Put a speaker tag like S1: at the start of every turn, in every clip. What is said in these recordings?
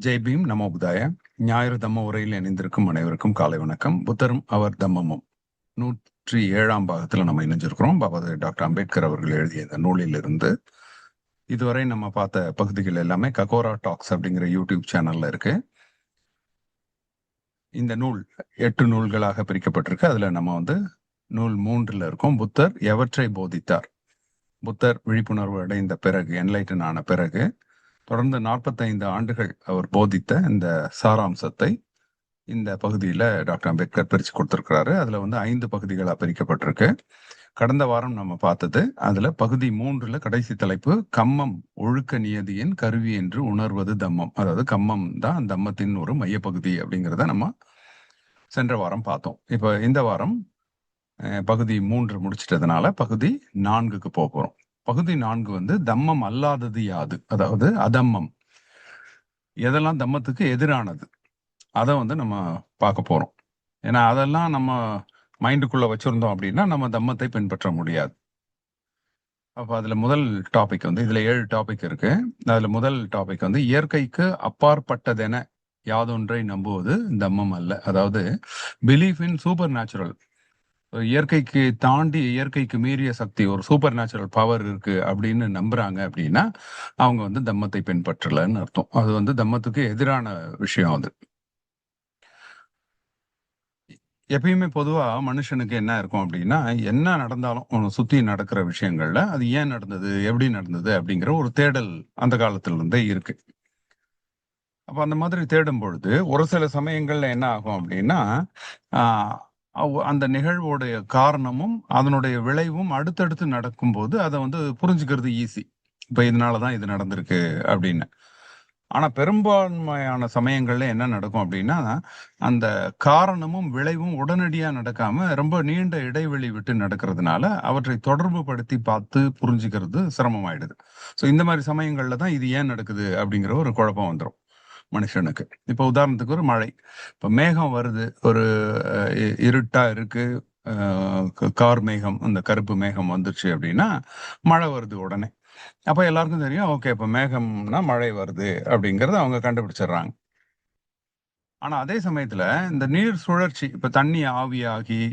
S1: ஜெய் பீம் நமோ புதாய. ஞாயிறு தம்ம உரையில் இணைந்திருக்கும் அனைவருக்கும் காலை வணக்கம். புத்தரும் அவர் தம்மமும் 107ஆம் பாகத்துல நம்ம இணைஞ்சிருக்கிறோம். பாபா டாக்டர் அம்பேத்கர் அவர்கள் எழுதிய இந்த நூலில் இருந்து இதுவரை நம்ம பார்த்த பகுதிகள் எல்லாமே ககோரா டாக்ஸ் அப்படிங்கிற யூடியூப் சேனல்ல இருக்கு. இந்த நூல் 8 நூல்களாக பிரிக்கப்பட்டிருக்கு. அதுல நம்ம நூல் 3ல இருக்கோம். புத்தர் எவற்றை போதித்தார். புத்தர் விழிப்புணர்வு அடைந்த பிறகு, என்லைட்டன் ஆன பிறகு தொடர்ந்து 45 ஆண்டுகள் அவர் போதித்த இந்த சாராம்சத்தை இந்த பகுதியில டாக்டர் அம்பேத்கர் பிரிச்சு கொடுத்திருக்கிறாரு. அதுல 5 பகுதிகளா பிரிக்கப்பட்டிருக்கு. கடந்த வாரம் நம்ம பார்த்தது அதுல பகுதி 3ல கடைசி தலைப்பு கம்மம் ஒழுக்க நியதியின் கருவி என்று உணர்வது தம்மம். அதாவது கம்மம் தான் தம்மத்தின் ஒரு மையப்பகுதி அப்படிங்கிறத நம்ம சென்ற வாரம் பார்த்தோம். இப்ப இந்த வாரம் பகுதி 3 முடிச்சிட்டதுனால பகுதி 4க்கு போறோம். பகுதி 4 தம்மம் அல்லாதது யாது, அதாவது அதம்மம், எதெல்லாம் தம்மத்துக்கு எதிரானது, அதை நம்ம பார்க்க போறோம். ஏன்னா அதெல்லாம் நம்ம மைண்டுக்குள்ள வச்சிருந்தோம் அப்படின்னா நம்ம தம்மத்தை பின்பற்ற முடியாது. அப்ப அதுல முதல் டாபிக் இதுல 7 டாபிக் இருக்கு. அதுல முதல் டாபிக் இயற்கைக்கு அப்பாற்பட்டதென யாதொன்றை நம்புவது தம்மம் அல்ல. அதாவது பிலீஃப் இன் சூப்பர் நேச்சுரல், இயற்கைக்கு தாண்டி இயற்கைக்கு மீறிய சக்தி, ஒரு சூப்பர் நேச்சுரல் பவர் இருக்கு அப்படின்னு நம்புறாங்க அப்படின்னா அவங்க தம்மத்தை பின்பற்றலன்னு அர்த்தம். அது தம்மத்துக்கு எதிரான விஷயம். அது எப்பயுமே பொதுவா மனுஷனுக்கு என்ன இருக்கும் அப்படின்னா, என்ன நடந்தாலும் உன்னை சுத்தி நடக்கிற விஷயங்கள்ல அது ஏன் நடந்தது, எப்படி நடந்தது அப்படிங்கிற ஒரு தேடல் அந்த காலத்துல இருந்தே இருக்கு. அப்ப அந்த மாதிரி தேடும் பொழுது ஒரு சில சமயங்கள்ல என்ன ஆகும் அப்படின்னா, ஆஹ் அந்த நிகழ்வோடைய காரணமும் அதனுடைய விளைவும் அடுத்தடுத்து நடக்கும்போது அதை புரிஞ்சுக்கிறது ஈஸி. இப்ப இதனாலதான் இது நடந்திருக்கு அப்படின்னு. ஆனா பெரும்பான்மையான சமயங்கள்ல என்ன நடக்கும் அப்படின்னா, அந்த காரணமும் விளைவும் உடனடியா நடக்காம ரொம்ப நீண்ட இடைவெளி விட்டு நடக்கிறதுனால அவற்றை தொடர்பு படுத்தி பார்த்து புரிஞ்சுக்கிறது சிரமமாயிடுது. ஸோ இந்த மாதிரி சமயங்கள்ல தான் இது ஏன் நடக்குது அப்படிங்கிற ஒரு குழப்பம் வந்துடும் மனுஷனுக்கு. இப்ப உதாரணத்துக்கு ஒரு மழை, இப்ப மேகம் வருது, ஒரு இருட்டா இருக்கு, கார் மேகம், அந்த கருப்பு மேகம் வந்துருச்சு அப்படின்னா மழை வருது உடனே. அப்ப எல்லாருக்கும் தெரியும், ஓகே இப்ப மேகம்னா மழை வருது அப்படிங்கறத அவங்க கண்டுபிடிச்சிடுறாங்க. ஆனா அதே சமயத்துல இந்த நீர் சுழற்சி, இப்ப தண்ணி ஆவியாகி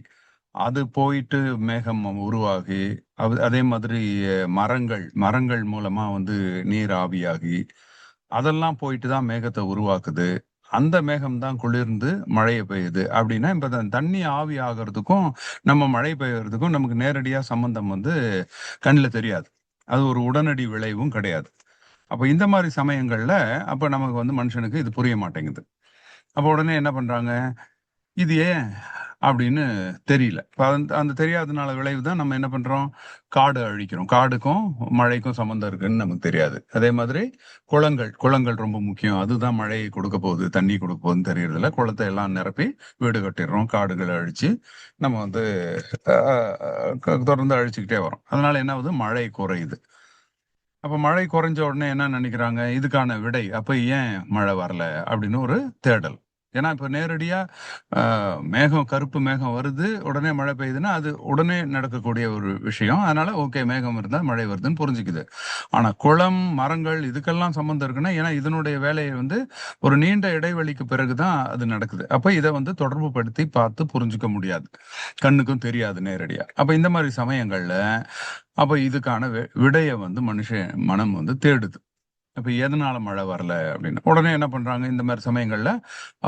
S1: அது போயிட்டு மேகம் உருவாகி, அதே மாதிரி மரங்கள் மூலமா நீர் ஆவியாகி அதெல்லாம் போயிட்டு தான் மேகத்தை உருவாக்குது. அந்த மேகம் தான் குளிர்ந்து மழையை பெய்யுது அப்படின்னா, இப்ப தண்ணி ஆவி ஆகிறதுக்கும் நம்ம மழை பெய்யறதுக்கும் நமக்கு நேரடியா சம்பந்தம் கண்ணில் தெரியாது. அது ஒரு உடனடி விளைவும் கிடையாது. அப்ப இந்த மாதிரி சமயங்கள்ல அப்ப நமக்கு மனுஷனுக்கு இது புரிய மாட்டேங்குது. அப்ப உடனே என்ன பண்றாங்க, இது ஏன் அப்படின்னு தெரியல. அந்த தெரியாதனால விளைவு தான் நம்ம என்ன பண்றோம், காடு அழிக்கிறோம். காடுக்கும் மழைக்கும் சம்மந்தம் இருக்குன்னு நமக்கு தெரியாது. அதே மாதிரி குளங்கள் ரொம்ப முக்கியம், அதுதான் மழையை கொடுக்க போகுது, தண்ணி கொடுக்க போகுதுன்னு தெரியறதில்ல. குளத்தை எல்லாம் நிரப்பி வீடு கட்டிடுறோம், காடுகளை அழிச்சு நம்ம தொடர்ந்து அழிச்சுக்கிட்டே வரோம். அதனால என்ன ஆகுது, மழை குறையுது. அப்ப மழை குறைஞ்ச உடனே என்ன நினைக்கிறாங்க, இதுக்கான விடை அப்ப ஏன் மழை வரல அப்படின்னு ஒரு தேடல். ஏன்னா இப்ப நேரடியா மேகம், கருப்பு மேகம் வருது, உடனே மழை பெய்யுதுன்னா அது உடனே நடக்கக்கூடிய ஒரு விஷயம். அதனால ஓகே மேகம் இருந்தா மழை வருதுன்னு புரிஞ்சுக்குது. ஆனா குளம், மரங்கள் இதுக்கெல்லாம் சம்பந்தம் இருக்குன்னா, ஏன்னா இதனுடைய வேலையை ஒரு நீண்ட இடைவெளிக்கு பிறகுதான் அது நடக்குது. அப்ப இதை தொடர்பு படுத்தி பார்த்து புரிஞ்சுக்க முடியாது, கண்ணுக்கும் தெரியாது நேரடியா. அப்ப இந்த மாதிரி சமயங்கள்ல அப்ப இதுக்கான விடைய மனுஷ மனம் தேடுது. அப்ப எதனால மழை வரல அப்படின்னு உடனே என்ன பண்றாங்க இந்த மாதிரி சமயங்கள்ல,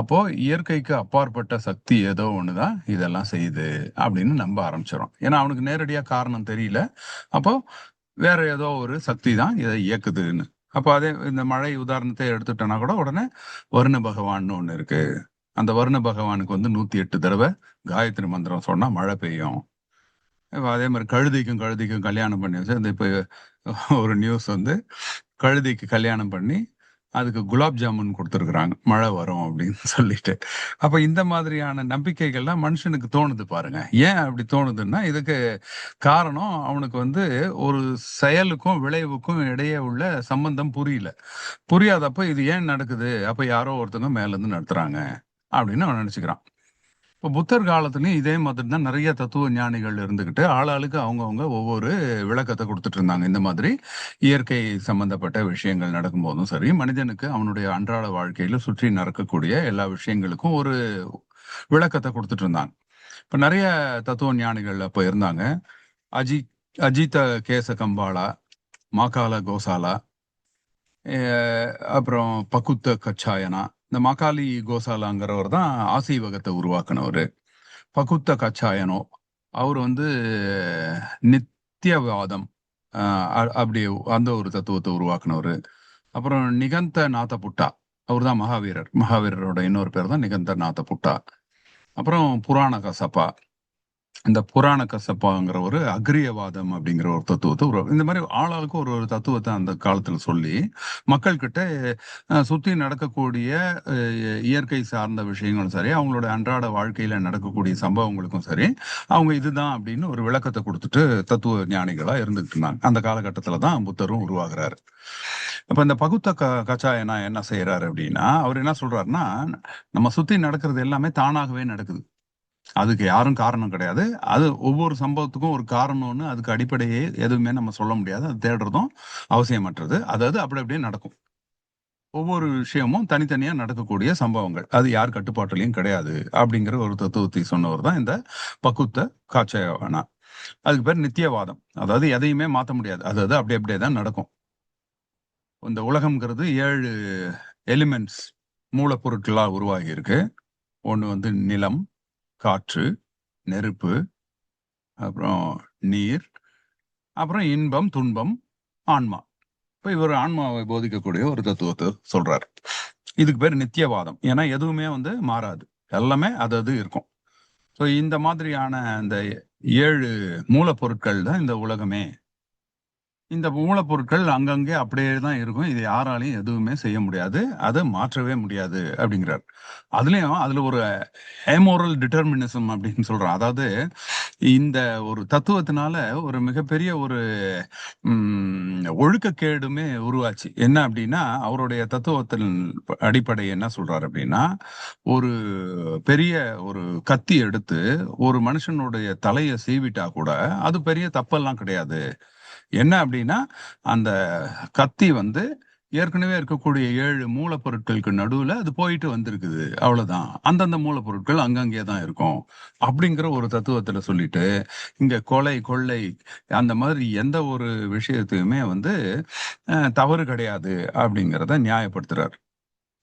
S1: அப்போ இயற்கைக்கு அப்பாற்பட்ட சக்தி ஏதோ ஒண்ணுதான் இதெல்லாம் செய்யுது அப்படின்னு நம்ப ஆரம்பிச்சிடும். ஏன்னா அவனுக்கு நேரடியா காரணம் தெரியல. அப்போ வேற ஏதோ ஒரு சக்தி தான் இதை இயக்குதுன்னு. அப்போ அதே இந்த மழை உதாரணத்தை எடுத்துட்டோம்னா கூட உடனே வருண பகவான்னு ஒண்ணு இருக்கு. அந்த வருண பகவானுக்கு 108 தடவை காயத்ரி மந்திரம் சொன்னா மழை பெய்யும். அதே மாதிரி கழுதைக்கும் கல்யாணம் பண்ணி வச்சு, இந்த இப்ப ஒரு நியூஸ் கழுதைக்கு கல்யாணம் பண்ணி அதுக்கு குலாப் ஜாமுன் கொடுத்துருக்குறாங்க, மழை வரும் அப்படின்னு சொல்லிட்டு. அப்ப இந்த மாதிரியான நம்பிக்கைகள்லாம் மனுஷனுக்கு தோணுது பாருங்க. ஏன் அப்படி தோணுதுன்னா, இதுக்கு காரணம் அவனுக்கு ஒரு செயலுக்கும் விளைவுக்கும் இடையே உள்ள சம்பந்தம் புரியல. புரியாதப்ப இது ஏன் நடக்குது, அப்ப யாரோ ஒருத்தவங்க மேல இருந்து நடத்துறாங்க அப்படின்னு அவன் நினைச்சுக்கிறான். இப்போ புத்தர் காலத்துலயும் இதே மாதிரி தான் நிறைய தத்துவ ஞானிகள் இருந்துகிட்டு ஆளாளுக்கு அவங்கவுங்க ஒவ்வொரு விளக்கத்தை கொடுத்துட்டு இருந்தாங்க. இந்த மாதிரி இயற்கை சம்பந்தப்பட்ட விஷயங்கள் நடக்கும்போதும் சரி, மனிதனுக்கு அவனுடைய அன்றாட வாழ்க்கையில சுற்றி நடக்கக்கூடிய எல்லா விஷயங்களுக்கும் ஒரு விளக்கத்தை கொடுத்துட்டு இருந்தாங்க. இப்ப நிறைய தத்துவ ஞானிகள் அப்ப இருந்தாங்க. அஜி அஜித கேச கம்பாலா, மாகால கோசாலா, அப்புறம் பகுத்த கச்சாயனா. இந்த மகாலி கோசாலாங்கிறவர் தான் ஆசீவகத்தை உருவாக்குனவர். பகுத்த கச்சாயனோ அவர் வந்து நித்தியவாதம் அப்படி அந்த ஒரு தத்துவத்தை உருவாக்குனவர். அப்புறம் நிகந்த நாத புட்டா, அவர் தான் மகாவீரர். மகாவீரரோட இன்னொரு பேர் தான் நிகந்த நாத புட்டா. அப்புறம் புராண கசப்பா, இந்த புராண கசப்பாங்கிற ஒரு அக்ரியவாதம் அப்படிங்கிற ஒரு தத்துவத்தை இந்த மாதிரி ஆளாளுக்கு ஒரு ஒரு தத்துவத்தை அந்த காலத்துல சொல்லி மக்கள் கிட்ட சுத்தி நடக்கக்கூடிய இயற்கை சார்ந்த விஷயங்களும் சரி, அவங்களோட அன்றாட வாழ்க்கையில நடக்கக்கூடிய சம்பவங்களுக்கும் சரி, அவங்க இதுதான் அப்படின்னு ஒரு விளக்கத்தை கொடுத்துட்டு தத்துவ ஞானிகளா இருந்துகிட்டு இருந்தாங்க. அந்த காலகட்டத்துல தான் புத்தரும் உருவாகிறாரு. அப்ப இந்த பகுத்த கச்சாயனா என்ன செய்யறாரு அப்படின்னா, அவர் என்ன சொல்றாருன்னா, நம்ம சுத்தி நடக்கிறது எல்லாமே தானாகவே நடக்குது. அதுக்கு யாரும் காரணம் கிடையாது. அது ஒவ்வொரு சம்பவத்துக்கும் ஒரு காரணம்னு அதுக்கு அடிப்படையே எதுவுமே நம்ம சொல்ல முடியாது. அது தேடுறதும் அவசியமற்றது. அதாவது அப்படி அப்படியே நடக்கும். ஒவ்வொரு விஷயமும் தனித்தனியா நடக்கக்கூடிய சம்பவங்கள். அது யார் கட்டுப்பாட்டுலயும் கிடையாது. அப்படிங்கிற ஒரு தத்துவத்தை சொன்னவர் தான் இந்த பகுத்த காச்சயவனா. அதுக்கு பேர் நித்தியவாதம். அதாவது எதையுமே மாத்த முடியாது. அதாவது அப்படி அப்படியே தான் நடக்கும். இந்த உலகம்ங்கிறது 7 எலிமெண்ட்ஸ் மூலப்பொருட்களா உருவாகி இருக்கு. ஒண்ணு வந்து நிலம், காற்று, நெருப்பு, அப்புறம் நீர், அப்புறம் இன்பம், துன்பம், ஆன்மா. இப்ப இவர் ஆன்மாவை போதிக்கக்கூடிய ஒரு தத்துவத்தை சொல்றாரு. இதுக்கு பேர் நித்தியவாதம். ஏன்னா எதுவுமே வந்து மாறாது. எல்லாமே அது அது இருக்கும். ஸோ இந்த மாதிரியான இந்த 7 மூலப்பொருட்கள் தான் இந்த உலகமே. இந்த மூலப்பொருட்கள் அங்கங்கே அப்படியே தான் இருக்கும். இது யாராலையும் எதுவுமே செய்ய முடியாது. அத மாற்றவே முடியாது அப்படிங்கிறார். அதுல ஒரு ஏமோரல் டிட்டர்மினிசம் அப்படின்னு சொல்றோம். அதாவது இந்த ஒரு தத்துவத்தினால ஒரு மிகப்பெரிய ஒரு ஒழுக்கக்கேடுமே உருவாச்சு. என்ன அப்படின்னா, அவருடைய தத்துவத்தின் அடிப்படை என்ன சொல்றாரு அப்படின்னா, ஒரு பெரிய ஒரு கத்தி எடுத்து ஒரு மனுஷனுடைய தலைய சீவிட்டா கூட அது பெரிய தப்பெல்லாம் கிடையாது. என்ன அப்படின்னா, அந்த கத்தி வந்து ஏற்கனவே இருக்கக்கூடிய 7 மூலப்பொருட்களுக்கு நடுவுல அது போயிட்டு வந்திருக்குது. அவ்வளவுதான். அந்தந்த மூலப்பொருட்கள் அங்கங்கே தான் இருக்கும். அப்படிங்கிற ஒரு தத்துவத்துல சொல்லிட்டு, இங்க கொலை, கொள்ளை அந்த மாதிரி எந்த ஒரு விஷயத்தையுமே வந்து தவறு கிடையாது அப்படிங்கிறத நியாயப்படுத்துறார்.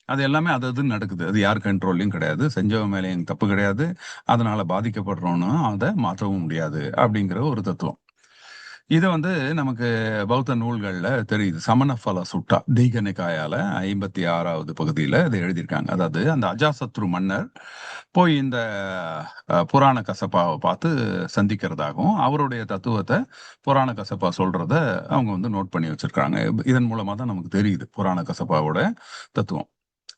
S1: அது எல்லாமே அது அதுன்னு நடக்குது. அது யார் கண்ட்ரோல்லயும் கிடையாது. செஞ்சவன் மேலயும் தப்பு கிடையாது. அதனால பாதிக்கப்படுறவனும் அத மாற்றவும் முடியாது. அப்படிங்கிற ஒரு தத்துவம். இது வந்து நமக்கு பௌத்த நூல்கள்ல தெரியுது. சமணஃபல சுட்டா தீக நிகாயால 56வது பகுதியில இதை எழுதியிருக்காங்க. அதாவது அந்த அஜாசத்ரு மன்னர் போய் இந்த புராண கசப்பாவை பார்த்து சந்திக்கிறதாகவும், அவருடைய தத்துவத்தை புராண கசப்பா சொல்றத அவங்க வந்து நோட் பண்ணி வச்சிருக்காங்க. இதன் மூலமா தான் நமக்கு தெரியுது புராண கசப்பாவோட தத்துவம்.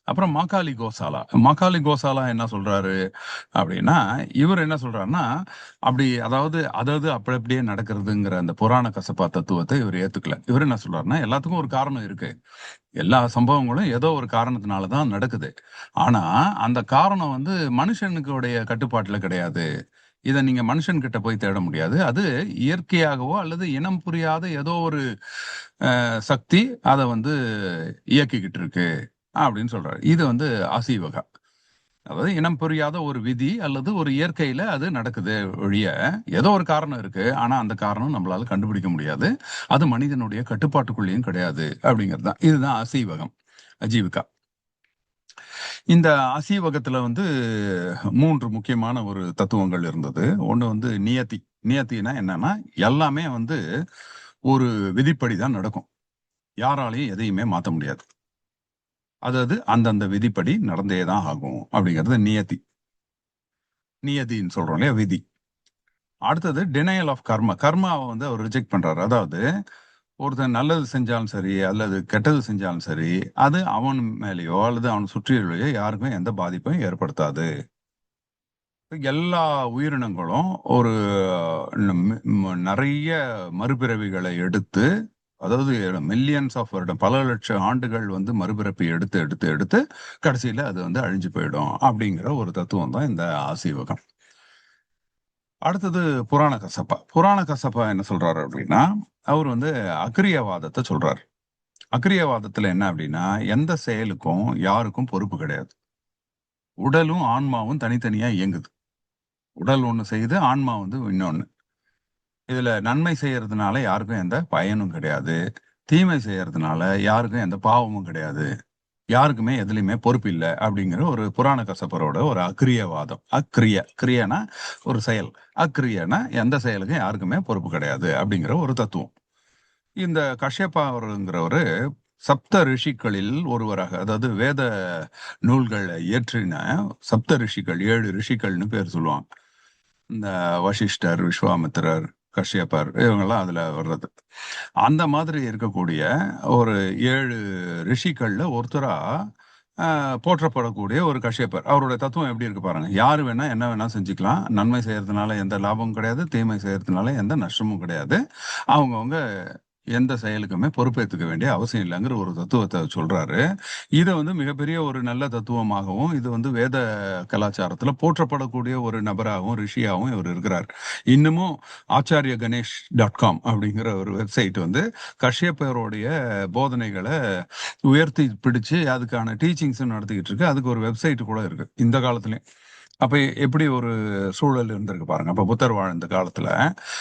S1: அப்புறம் மாகாளி கோசாலா. மாகாளி கோசாலா என்ன சொல்றாரு அப்படின்னா, இவர் என்ன சொல்றாருன்னா, அப்படி அதாவது அதது அப்படி அப்படியே நடக்கிறதுங்கிற அந்த புராண கசப்பா தத்துவத்தை இவர் ஏத்துக்கல. இவர் என்ன சொல்றாருன்னா, எல்லாத்துக்கும் ஒரு காரணம் இருக்கு. எல்லா சம்பவங்களும் ஏதோ ஒரு காரணத்தினால தான் நடக்குது. ஆனா, அந்த காரணம் வந்து மனுஷனுக்குடைய கட்டுப்பாட்டுல கிடையாது. இத நீங்க மனுஷன்கிட்ட போய் தேட முடியாது. அது இயற்கையாகவோ அல்லது இனம் புரியாத ஏதோ ஒரு சக்தி அத வந்து இயக்கிக்கிட்டு இருக்கு. அப்படின்னு சொல்றாரு. இது வந்து ஆசீவகா. அதாவது இனம் புரியாத ஒரு விதி அல்லது ஒரு இயற்கையில அது நடக்குது ஒழிய, ஏதோ ஒரு காரணம் இருக்கு. ஆனா அந்த காரணம் நம்மளால கண்டுபிடிக்க முடியாது. அது மனிதனுடைய கட்டுப்பாட்டுக்குள்ளேயும் கிடையாது அப்படிங்கிறது தான். இதுதான் அசீவகம், அஜீவிகா. இந்த அசீவகத்துல வந்து 3 முக்கியமான ஒரு தத்துவங்கள் இருந்தது. ஒண்ணு வந்து நியதி. நியத்தினா என்னன்னா, எல்லாமே வந்து ஒரு விதிப்படி தான் நடக்கும். யாராலயும் எதையுமே மாத்த முடியாது. அதாவது அந்தந்த விதிப்படி நடந்தே தான் ஆகும் அப்படிங்கிறது நியதி. நியதின்னு சொல்றோம் இல்லையா? விதி. அடுத்தது டினையல் ஆஃப் கர்மா. கர்மாவை வந்து அவர் ரிஜெக்ட் பண்றாரு. அதாவது ஒருத்தன் நல்லது செஞ்சாலும் சரி, அல்லது கெட்டது செஞ்சாலும் சரி, அது அவன் மேலேயோ அல்லது அவன் சுற்றியுள்ளேயோ யாருக்கும் எந்த பாதிப்பையும் ஏற்படுத்தாது. எல்லா உயிரினங்களும் ஒரு நிறைய மறுபிறவிகளை எடுத்து அதாவது மில்லியன்ஸ் ஆஃப் வருடம், பல லட்சம் ஆண்டுகள் வந்து மறுபிறப்பை எடுத்து எடுத்து எடுத்து கடைசியில அது வந்து அழிஞ்சு போயிடும் அப்படிங்கிற ஒரு தத்துவம் தான் இந்த ஆசீவகம். அடுத்தது புராண கசப்பா. புராண கசப்பா என்ன சொல்றாரு அப்படின்னா, அவர் வந்து அக்கிரியவாதத்தை சொல்றாரு. அக்கிரியவாதத்துல என்ன அப்படின்னா, எந்த செயலுக்கும் யாருக்கும் பொறுப்பு கிடையாது. உடலும் ஆன்மாவும் தனித்தனியா இயங்குது. உடல் ஒண்ணு செய்யுது, ஆன்மா வந்து இன்னொன்னு. இதுல நன்மை செய்யறதுனால யாருக்கும் எந்த பயனும் கிடையாது. தீமை செய்யறதுனால யாருக்கும் எந்த பாவமும் கிடையாது. யாருக்குமே எதுலயுமே பொறுப்பு இல்ல அப்படிங்கிற ஒரு புராண கசப்பரோட ஒரு அக்கிரியவாதம். கிரியனா ஒரு செயல். அக்கிரியனா எந்த செயலுக்கும் யாருக்குமே பொறுப்பு கிடையாது அப்படிங்கிற ஒரு தத்துவம். இந்த கஷ்யப்பா அவருங்கிறவரு சப்த ரிஷிகளில் ஒருவராக, அதாவது வேத நூல்களை இயற்றின சப்த ரிஷிகள், 7 ரிஷிகள்னு பேர் சொல்லுவாங்க. இந்த வசிஷ்டர், விஸ்வாமித்திரர், கஷ்யப்பர் இவங்கெல்லாம் அதுல வர்றது. அந்த மாதிரி இருக்கக்கூடிய ஒரு 7 ரிஷிகள்ல ஒருத்தரா போற்றப்படக்கூடிய ஒரு கஷ்யப்பர். அவருடைய தத்துவம் எப்படி இருக்கு பாருங்க. யாரு வேணா என்ன வேணா செஞ்சுக்கலாம். நன்மை செய்யறதுனால எந்த லாபமும் கிடையாது. தீமை செய்யறதுனால எந்த நஷ்டமும் கிடையாது. அவங்கவங்க எந்த செயலுக்குமே பொறுப்பேற்றுக்க வேண்டிய அவசியம் இல்லைங்கிற ஒரு தத்துவத்தை சொல்றாரு. இதை வந்து மிகப்பெரிய ஒரு நல்ல தத்துவமாகவும், இது வந்து வேத கலாச்சாரத்துல போற்றப்படக்கூடிய ஒரு நபராகவும், ரிஷியாகவும் இவர் இருக்கிறார். இன்னமும் ஆச்சாரிய கணேஷ் .com அப்படிங்கிற ஒரு வெப்சைட் வந்து கஷ்யப்பருடைய போதனைகளை உயர்த்தி பிடிச்சு அதுக்கான டீச்சிங்ஸ் நடத்திக்கிட்டு இருக்கு. அதுக்கு ஒரு வெப்சைட் கூட இருக்கு இந்த காலத்துலயும். அப்ப எப்படி ஒரு சூழல் இருந்திருக்கு பாருங்க. அப்ப புத்தர் வாழ்ந்த காலத்துல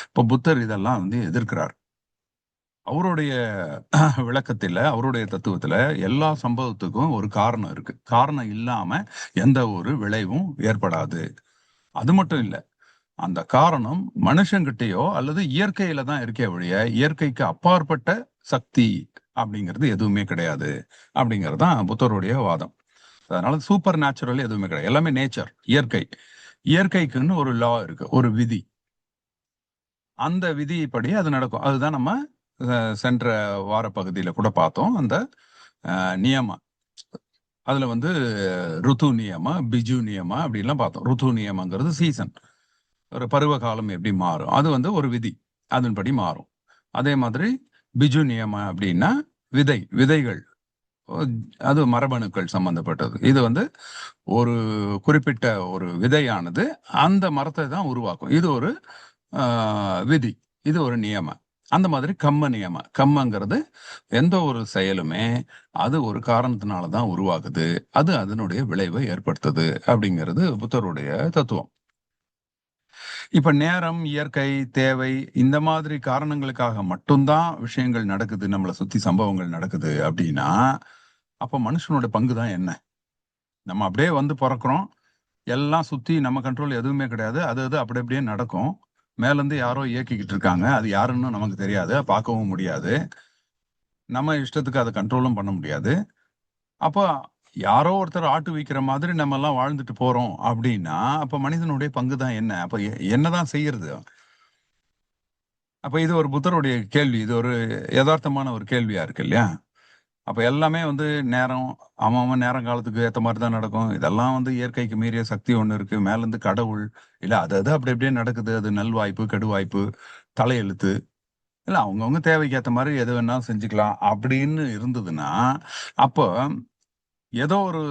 S1: இப்ப புத்தர் இதெல்லாம் வந்து எதிர்க்கிறார். அவருடைய விளக்கத்துல, அவருடைய தத்துவத்துல எல்லா சம்பவத்துக்கும் ஒரு காரணம் இருக்கு. காரணம் இல்லாம எந்த ஒரு விளைவும் ஏற்படாது. அது மட்டும் இல்ல, அந்த காரணம் மனுஷங்கிட்டயோ அல்லது இயற்கையில தான் இருக்கே ஒழிய இயற்கைக்கு அப்பாற்பட்ட சக்தி அப்படிங்கிறது எதுவுமே கிடையாது அப்படிங்கிறது தான் புத்தருடைய வாதம். அதனால சூப்பர் நேச்சுரல் எதுவுமே கிடையாது. எல்லாமே நேச்சர், இயற்கை. இயற்கைக்குன்னு ஒரு லா இருக்கு, ஒரு விதி. அந்த விதிப்படி அது நடக்கும். அதுதான் நம்ம சென்ற வார பகுதியில கூட பார்த்தோம். அந்த நியமா. அதுல வந்து ருத்து நியமா, பிஜு நியமா அப்படின்லாம் பார்த்தோம். ருத்து நியமங்கிறது சீசன், ஒரு பருவ காலம் எப்படி மாறும், அது வந்து ஒரு விதி, அதன்படி மாறும். அதே மாதிரி பிஜு நியமா அப்படின்னா விதைகள், அது மரபணுக்கள் சம்பந்தப்பட்டது. இது வந்து ஒரு குறிப்பிட்ட ஒரு விதையானது அந்த மரத்தை தான் உருவாக்கும். இது ஒரு விதி, இது ஒரு நியமம். அந்த மாதிரி கம்ம நியமம். கம்மங்கிறது எந்த ஒரு செயலுமே அது ஒரு காரணத்தினால தான் உருவாகுது, அது அதனுடைய விளைவை ஏற்படுத்துது அப்படிங்கிறது புத்தருடைய தத்துவம். இப்ப நேரம், இயற்கை, தேவை இந்த மாதிரி காரணங்களுக்காக மட்டும்தான் விஷயங்கள் நடக்குது, நம்மளை சுத்தி சம்பவங்கள் நடக்குது அப்படின்னா அப்ப மனுஷனோட பங்கு தான் என்ன? நம்ம அப்படியே வந்து பிறக்கிறோம், எல்லாம் சுத்தி நம்ம கண்ட்ரோல் எதுவுமே கிடையாது. அது அது அப்படி அப்படியே நடக்கும். மேலேருந்து யாரோ இயக்கிக்கிட்டு இருக்காங்க. அது யாருன்னு நமக்கு தெரியாது, பார்க்கவும் முடியாது. நம்ம இஷ்டத்துக்கு அதை கண்ட்ரோலும் பண்ண முடியாது. அப்போ யாரோ ஒருத்தர் ஆட்டு வைக்கிற மாதிரி நம்ம எல்லாம் வாழ்ந்துட்டு போறோம் அப்படின்னா அப்ப மனிதனுடைய பங்கு தான் என்ன? அப்ப என்னதான் செய்யறது? அப்ப இது ஒரு புத்தருடைய கேள்வி. இது ஒரு யதார்த்தமான ஒரு கேள்வியா இருக்கு இல்லையா? அப்ப எல்லாமே வந்து நேரம், அவன் நேரம் காலத்துக்கு ஏத்த மாதிரி தான் நடக்கும். இதெல்லாம் வந்து இயற்கைக்கு மீறிய சக்தி ஒண்ணு இருக்கு. மேல இருந்து கடவுள், இல்ல அது அது அப்படி அப்படியே நடக்குது. அது நல்வாய்ப்பு, கெடுவாய்ப்பு, தலையெழுத்து, இல்ல அவங்கவங்க தேவைக்கு ஏத்த மாதிரி எது வேணாலும் செஞ்சுக்கலாம் அப்படின்னு இருந்ததுன்னா, அப்போ ஏதோ ஒரு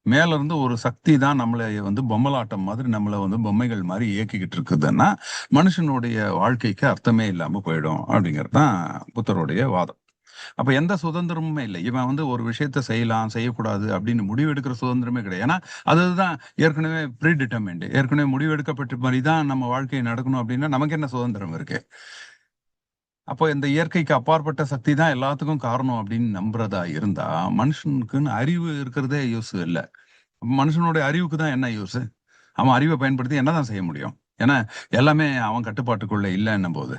S1: மேல இருந்து ஒரு சக்தி தான் நம்மளை வந்து பொம்மலாட்டம் மாதிரி நம்மள வந்து பொம்மைகள் மாதிரி இயக்கிக்கிட்டு இருக்குதுன்னா, மனுஷனுடைய வாழ்க்கைக்கு அர்த்தமே இல்லாம போயிடும் அப்படிங்கிறது தான் புத்தருடைய வாதம். அப்ப எந்த சுதந்திரமுமே இல்லை. இவன் வந்து ஒரு விஷயத்த செய்யலாம், செய்யக்கூடாது அப்படின்னு முடிவெடுக்கிற சுதந்திரமே கிடையாது. ஏன்னா, அதுதான் ஏற்கனவே ப்ரீ டிட்டர்மைன்டு. ஏற்கனவே முடிவெடுக்கப்பட்ட மாரி தான் நம்ம வாழ்க்கை நடக்கணும் அப்படின்னா, நமக்கு என்ன சுதந்திரம் இருக்கு? அப்போ இந்த இயற்கைக்கு அப்பாற்பட்ட சக்தி தான் எல்லாத்துக்கும் காரணம் அப்படின்னு நம்புறதா இருந்தா, மனுஷனுக்குன்னு அறிவு இருக்கிறதே யூஸ் இல்ல. மனுஷனுடைய அறிவுக்கு தான் என்ன யூஸு? அவன் அறிவை பயன்படுத்தி என்னதான் செய்ய முடியும்? ஏன்னா, எல்லாமே அவன் கட்டுப்பாட்டுக்குள்ள இல்லன்னும்போது.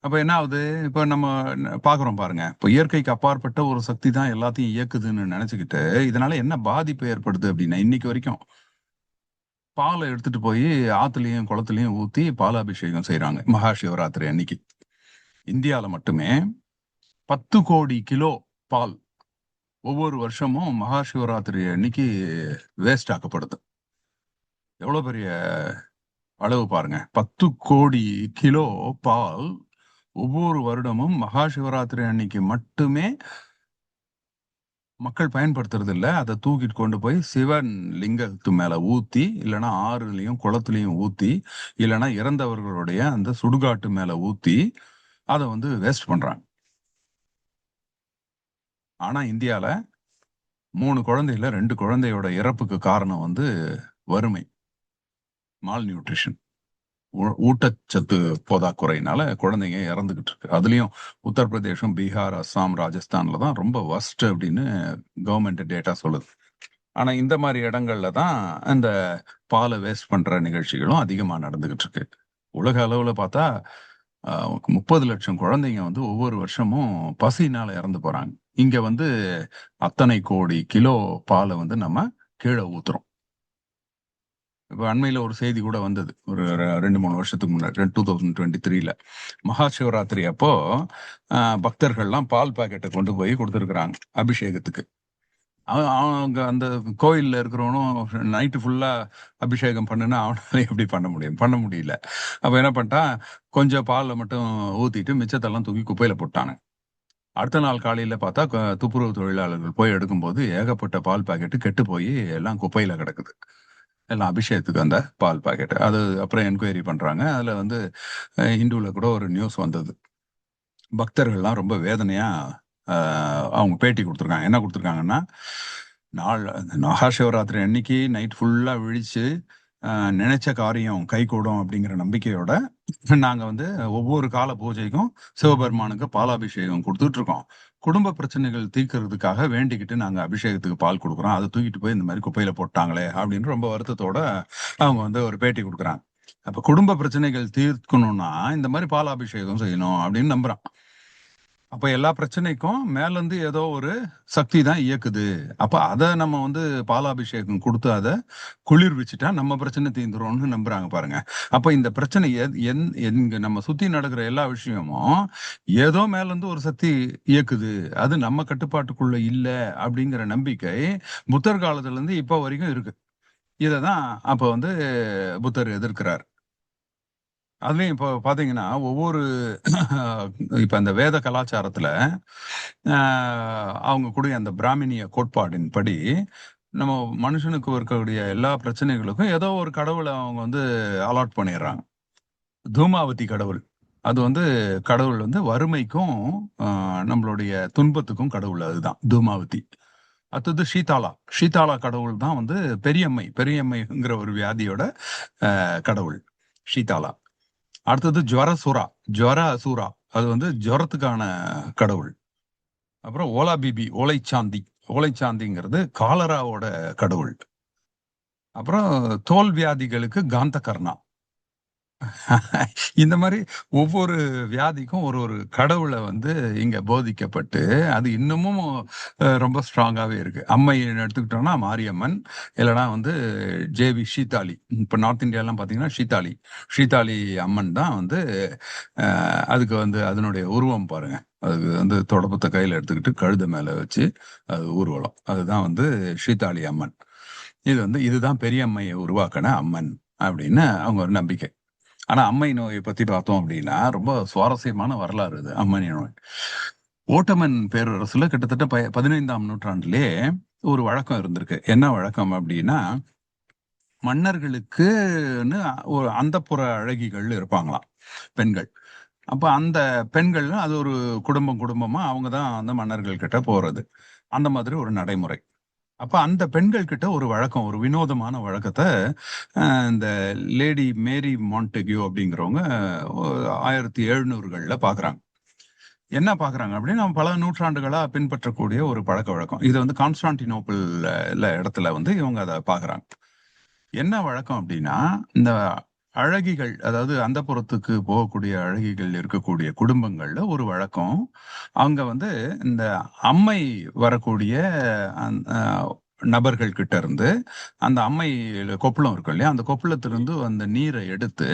S1: அப்ப என்ன ஆகுது? இப்ப நம்ம பார்க்குறோம் பாருங்க. இப்ப இயற்கைக்கு அப்பாற்பட்ட ஒரு சக்தி தான் எல்லாத்தையும் இயக்குதுன்னு நெனச்சுக்கிட்டு, இதனால என்ன பாதிப்பு ஏற்படுது அப்டின்னா, இன்னைக்கு வரைக்கும் பால எடுத்துட்டு போயி ஆத்துலயும், குளத்துலயும் ஊத்தி பாலாபிஷேகம் செய்றாங்க. மகா சிவராத்திரி அன்னைக்கு. இந்தியால மட்டுமே 10,00,00,000 கிலோ பால் ஒவ்வொரு வருஷமும் மகா சிவராத்திரி அன்னைக்கு வேஸ்ட் ஆக்கப்படுது. எவ்வளோ பெரிய அளவு பாருங்க. 10,00,00,000 கிலோ பால் ஒவ்வொரு வருடமும் மகா சிவராத்திரி அன்னைக்கு மட்டுமே மக்கள் பயன்படுத்துறது இல்ல. அத தூக்கிட்டு கொண்டு போய் சிவன் லிங்கத்து மேல ஊத்தி, இல்லன்னா ஆறுலயும், குளத்துலயும் ஊத்தி, இல்லன்னா இறந்தவர்களுடைய அந்த சுடுகாட்டு மேல ஊத்தி, அத வந்து வேஸ்ட் பண்றாங்க. ஆனா இந்தியால 3 குழந்தையில 2 குழந்தையோட இறப்புக்கு காரணம் வந்து வறுமை. Mall nutrition. ஊட்டச்சத்து போதாக்குறையினால குழந்தைங்க இறந்துகிட்டு இருக்கு. அதுலயும் உத்தரப்பிரதேசம், பீகார், அஸ்ஸாம், ராஜஸ்தான்ல தான் ரொம்ப வொர்ஸ்ட் அப்படின்னு கவர்மெண்ட் டேட்டா சொல்லுது. ஆனா இந்த மாரி இடங்கள்ல தான் இந்த பால வேஸ்ட் பண்ற நிகழ்ச்சிகளும் அதிகமா நடந்துகிட்டு இருக்கு. உலக அளவுல பார்த்தா, 30 லட்சம் குழந்தைங்க வந்து ஒவ்வொரு வருஷமும் பசியினால இறந்து போறாங்க. இங்க வந்து அத்தனை கோடி கிலோ பால வந்து நம்ம கீழ ஊத்துறோம். இப்ப அண்மையில ஒரு செய்தி கூட வந்தது. ஒரு 2, 3 வருஷத்துக்கு முன்னாடி 2023ல மகா சிவராத்திரி அப்போ பக்தர்கள்லாம் பால் பாக்கெட்ட கொண்டு போய் குடுத்துருக்காங்க அபிஷேகத்துக்கு. அவங்க அந்த கோயில்ல இருக்கிறவனும் நைட்டு ஃபுல்லா அபிஷேகம் பண்ணுனா அவனால எப்படி பண்ண முடியும்? பண்ண முடியல. அப்ப என்ன பண்ணிட்டான், கொஞ்சம் பால்ல மட்டும் ஊத்திட்டு மிச்சத்தெல்லாம் தூக்கி குப்பையில போட்டானுங்க. அடுத்த நாள் காலையில பார்த்தா, துப்புரவு தொழிலாளர்கள் போய் எடுக்கும்போது ஏகப்பட்ட பால் பாக்கெட்டு கெட்டு போயி எல்லாம் குப்பையில கிடக்குது. எல்லாம் அபிஷேகத்துக்கு வந்த பால் பாக்கெட். அது அப்புறம் என்கொயரி பண்றாங்க. அதுல வந்து ஹிந்துல கூட ஒரு நியூஸ் வந்தது. பக்தர்கள்லாம் ரொம்ப வேதனையா அ அவங்க பேட்டி குடுத்துருக்காங்க. என்ன குடுத்துருக்காங்கன்னா, நாள் மகா சிவராத்திரி அன்னைக்கு நைட் ஃபுல்லா விழிச்சு, அ நினைச்ச காரியம் கைகூடும் அப்படிங்கிற நம்பிக்கையோட, நாங்க வந்து ஒவ்வொரு கால பூஜைக்கும் சிவபெருமானுக்கு பாலாபிஷேகம் குடுத்துட்டு இருக்கோம். குடும்ப பிரச்சனைகள் தீர்க்கறதுக்காக வேண்டிக்கிட்டு நாங்க அபிஷேகத்துக்கு பால் குடுக்குறோம். அத தூக்கிட்டு போய் இந்த மாரி குப்பையில போட்டாங்களே! அப்படின்னு ரொம்ப வருத்தத்தோட அவங்க வந்து ஒரு பேட்டி குடுக்குறாங்க. அப்ப குடும்ப பிரச்சனைகள் தீர்க்கணும்னா, இந்த மாரி பாலாபிஷேகம் செய்யணும் அப்படின்னு நம்புறான். அப்ப எல்லா பிரச்சனைக்கும் மேலருந்து ஏதோ ஒரு சக்தி தான் இயக்குது. அப்ப அத நம்ம வந்து பாலாபிஷேகம் குடுத்து அத குளிர்விச்சுட்டா நம்ம பிரச்சனை தீந்துரும்னு நம்புறாங்க பாருங்க. அப்ப இந்த பிரச்சனை எங்க நம்ம சுத்தி நடக்கிற எல்லா விஷயமும் ஏதோ மேலருந்து ஒரு சக்தி இயக்குது. அது நம்ம கட்டுப்பாட்டுக்குள்ள இல்ல அப்படிங்கிற நம்பிக்கை புத்தர் காலத்துல இருந்து இப்ப வரைக்கும் இருக்கு. இததான் அப்ப வந்து புத்தர் எதிர்க்கிறார். அதுலயும் இப்போ பாத்தீங்கன்னா, ஒவ்வொரு இப்ப அந்த வேத கலாச்சாரத்துல, அ அவங்க கூடிய அந்த பிராமணிய கோட்பாடின்படி, நம்ம மனுஷனுக்கு இருக்கக்கூடிய எல்லா பிரச்சனைகளுக்கும் ஏதோ ஒரு கடவுள அவங்க வந்து அலாட் பண்ணிர்றாங்க. தூமாவதி கடவுள். அது வந்து கடவுள் வந்து வறுமைக்கும், அ நம்மளுடைய துன்பத்துக்கும் கடவுள் அதுதான். தூமாவதி. அடுத்தது ஷீதாளா. ஷீதாளா கடவுள் தான் வந்து பெரியம்மை. பெரியம்மைங்கிற ஒரு வியாதியோட கடவுள். ஷீதாளா. அடுத்தது ஜுவர அசூரா. அது வந்து ஜுரத்துக்கான கடவுள். அப்புறம் ஓலா பிபி, ஓலைச்சாந்தி. ஓலைச்சாந்திங்கிறது காலராவோட கடவுள். அப்புறம் தோல் வியாதிகளுக்கு காந்தகர்ணா. இந்த மாரி ஒவ்வொரு வியாதிக்கும் ஒரு ஒரு கடவுள வந்து இங்க போதிக்கப்பட்டு, அது இன்னமும் ரொம்ப ஸ்ட்ராங்காவே இருக்கு. அம்மைன்னு எடுத்துக்கிட்டோம்னா மாரியம்மன், இல்லன்னா வந்து ஜேவி ஷீதாளி. இப்ப நார்த் இந்தியாலாம் பார்த்தீங்கன்னா ஷீதாளி. ஷீதாளி அம்மன் தான் வந்து அதுக்கு வந்து அதனுடைய உருவம் பாருங்க. அதுக்கு வந்து தொடப்பத்த கையில எடுத்துக்கிட்டு கழுத மேல வச்சு அது ஊர்வலம். அதுதான் வந்து ஷீதாளி அம்மன். இது வந்து இதுதான் பெரியம்மைய உருவாக்குன அம்மன் அப்படின்னு அவங்க ஒரு நம்பிக்கை. ஆனா அம்மை நோயை பத்தி பார்த்தோம் அப்படின்னா, ரொம்ப சுவாரஸ்யமான வரலாறு இது. அம்மணி நோய். ஓட்டமன் பேரரசுல கிட்டத்தட்ட 15ஆம் நூற்றாண்டிலேயே ஒரு வழக்கம் இருந்திருக்கு. என்ன வழக்கம் அப்படின்னா, மன்னர்களுக்குன்னு ஒரு அந்தப்புற அழகிகள் இருப்பாங்களாம், பெண்கள். அப்ப அந்த பெண்கள் அது ஒரு குடும்பமா அவங்க தான் அந்த மன்னர்கள் கிட்ட போறது. அந்த மாதிரி ஒரு நடைமுறை. அப்ப அந்த பெண்கள் கிட்ட ஒரு வழக்கம், ஒரு வினோதமான வழக்கத்த இந்த லேடி மேரி மான்டெக்யூ அப்படிங்கிறவங்க 1700கள்ல பார்க்குறாங்க. என்ன பார்க்குறாங்க அப்படின்னா, பல நூற்றாண்டுகளா பின்பற்றக்கூடிய ஒரு பழக்கவழக்கம். இது வந்து கான்ஸ்டான்டினோப்பிள்ல இடத்துல வந்து இவங்க அத பார்க்குறாங்க. என்ன வழக்கம் அப்படின்னா, இந்த அழகிகள், அதாவது அந்தப்புறத்துக்கு போகக்கூடிய அழகிகள் இருக்கக்கூடிய குடும்பங்கள்ல ஒரு வழக்கம். அங்க வந்து இந்த அம்மை வரக்கூடிய அந் அ நபர்கள் கிட்ட இருந்து, அந்த அம்மை கொப்புளம் இருக்கும் இல்லையா? அந்த கொப்புளத்திலிருந்து அந்த நீர எடுத்து,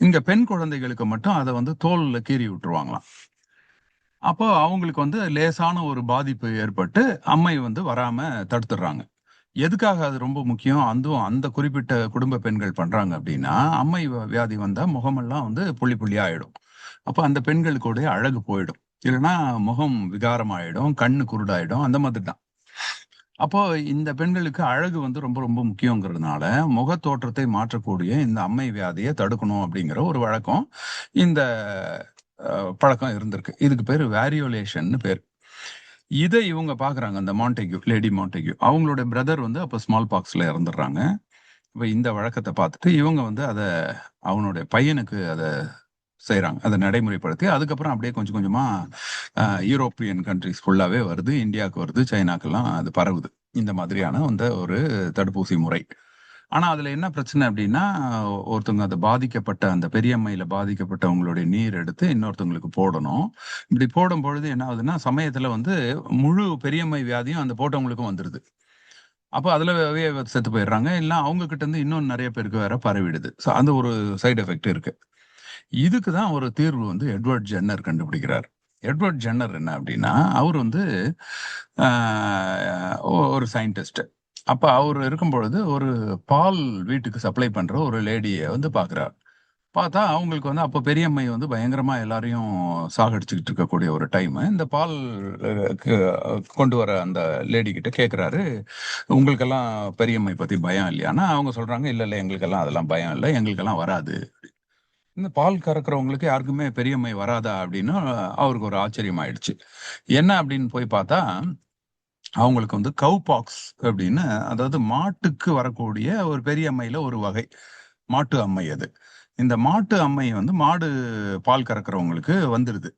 S1: இங்க பெண் குழந்தைகளுக்கு மட்டும் அத வந்து தோல்ல கீறி விட்டுருவாங்களாம். அப்போ அவங்களுக்கு வந்து லேசான ஒரு பாதிப்பு ஏற்பட்டு, அம்மை வந்து வராம தடுத்துடுறாங்க. எதுக்காக அது ரொம்ப முக்கியம்? அதுவும் அந்த குறிப்பிட்ட குடும்ப பெண்கள் பண்றாங்க அப்டின்னா, அம்மை வியாதி வந்தா முகமெல்லாம் வந்து புள்ளி புள்ளியா ஆயிடும். அப்ப அந்த பெண்களுக்குடைய அழகு போயிடும். இல்லைன்னா முகம் விகாரம் ஆயிடும், கண்ணு குருடாயிடும், அந்த மாதிரி தான். அப்போ இந்த பெண்களுக்கு அழகு வந்து ரொம்ப ரொம்ப முக்கியங்கிறதுனால முக தோற்றத்தை மாற்றக்கூடிய இந்த அம்மை வியாதியை தடுக்கணும் அப்படிங்கிற ஒரு வழக்கம், இந்த பழக்கம் இருந்திருக்கு. இதுக்கு பேரு வேரியோலேஷன்னு பேரு. இதை இவங்க பாக்குறாங்க, அந்த மாண்டெக்யூ, லேடி மாண்டெக்யூ. அவங்களுடைய பிரதர் வந்து அப்ப ஸ்மால் பாக்ஸ்ல இறந்துடுறாங்க. இப்ப இந்த வழக்கத்தை பார்த்துட்டு இவங்க வந்து அவனுடைய பையனுக்கு அதை செய்றாங்க. அதை நடைமுறைப்படுத்தி அதுக்கப்புறம் அப்படியே கொஞ்சம் கொஞ்சமா யூரோப்பியன் கண்ட்ரிஸ் ஃபுல்லாவே வருது, இந்தியாவுக்கு வருது, சைனாக்கெல்லாம் அது பரவுது. இந்த மாதிரியான ஒரு தடுப்பூசி முறை. ஆனா அதுல என்ன பிரச்சனை அப்படின்னா, ஒருத்தவங்க அது பாதிக்கப்பட்ட அந்த பெரியம்மையில பாதிக்கப்பட்டவங்களுடைய நீர் எடுத்து இன்னொருத்தவங்களுக்கு போடணும். இப்படி போடும் பொழுது என்ன ஆகுதுன்னா, சமயத்துல வந்து முழு பெரியம்மை வியாதியும் அந்த போட்டவங்களுக்கும் வந்துருது. அப்ப அதுலவே செத்து போயிடுறாங்க. இல்ல அவங்க கிட்ட இருந்து இன்னும் நிறைய பேருக்கு வேற பரவிடுது. அந்த ஒரு சைடு எஃபெக்ட் இருக்கு. இதுக்கு தான் ஒரு தீர்வு வந்து எட்வர்ட் ஜென்னர் கண்டுபிடிக்கிறார். எட்வர்ட் ஜென்னர் என்ன அப்படின்னா, அவர் வந்து ஒரு சயின்டிஸ்ட். அப்ப அவர் இருக்கும் பொழுது ஒரு பால் வீட்டுக்கு சப்ளை பண்ற ஒரு லேடிய வந்து பார்க்கிறார். பார்த்தா அவங்களுக்கு வந்து அப்ப பெரியம்மை வந்து பயங்கரமா எல்லாரையும் சாகடிச்சுக்கிட்டு இருக்கக்கூடிய ஒரு டைம். இந்த பால் கொண்டு வர அந்த லேடி கிட்ட கேட்கிறாரு, உங்களுக்கெல்லாம் பெரியம்மை பத்தி பயம் இல்லையானா? அவங்க சொல்றாங்க, இல்ல இல்ல எங்களுக்கெல்லாம் அதெல்லாம் பயம் இல்ல, எங்களுக்கெல்லாம் வராது. இந்த பால் கறக்கிறவங்களுக்கு யாருக்குமே பெரியம்மை வராதா அப்படின்னு அவருக்கு ஒரு ஆச்சரியம் ஆயிடுச்சு. என்ன அப்படின்னு போய் பார்த்தா, அவங்களுக்கு வந்து கவ் பாக்ஸ் அப்படின்னு, அதாவது மாட்டுக்கு வரக்கூடிய ஒரு பெரியம்மையில ஒரு வகை. மாட்டு அம்மை அது. இந்த மாட்டு அம்மை வந்து மாடு பால் கறக்கிறவங்களுக்கு வந்துருது.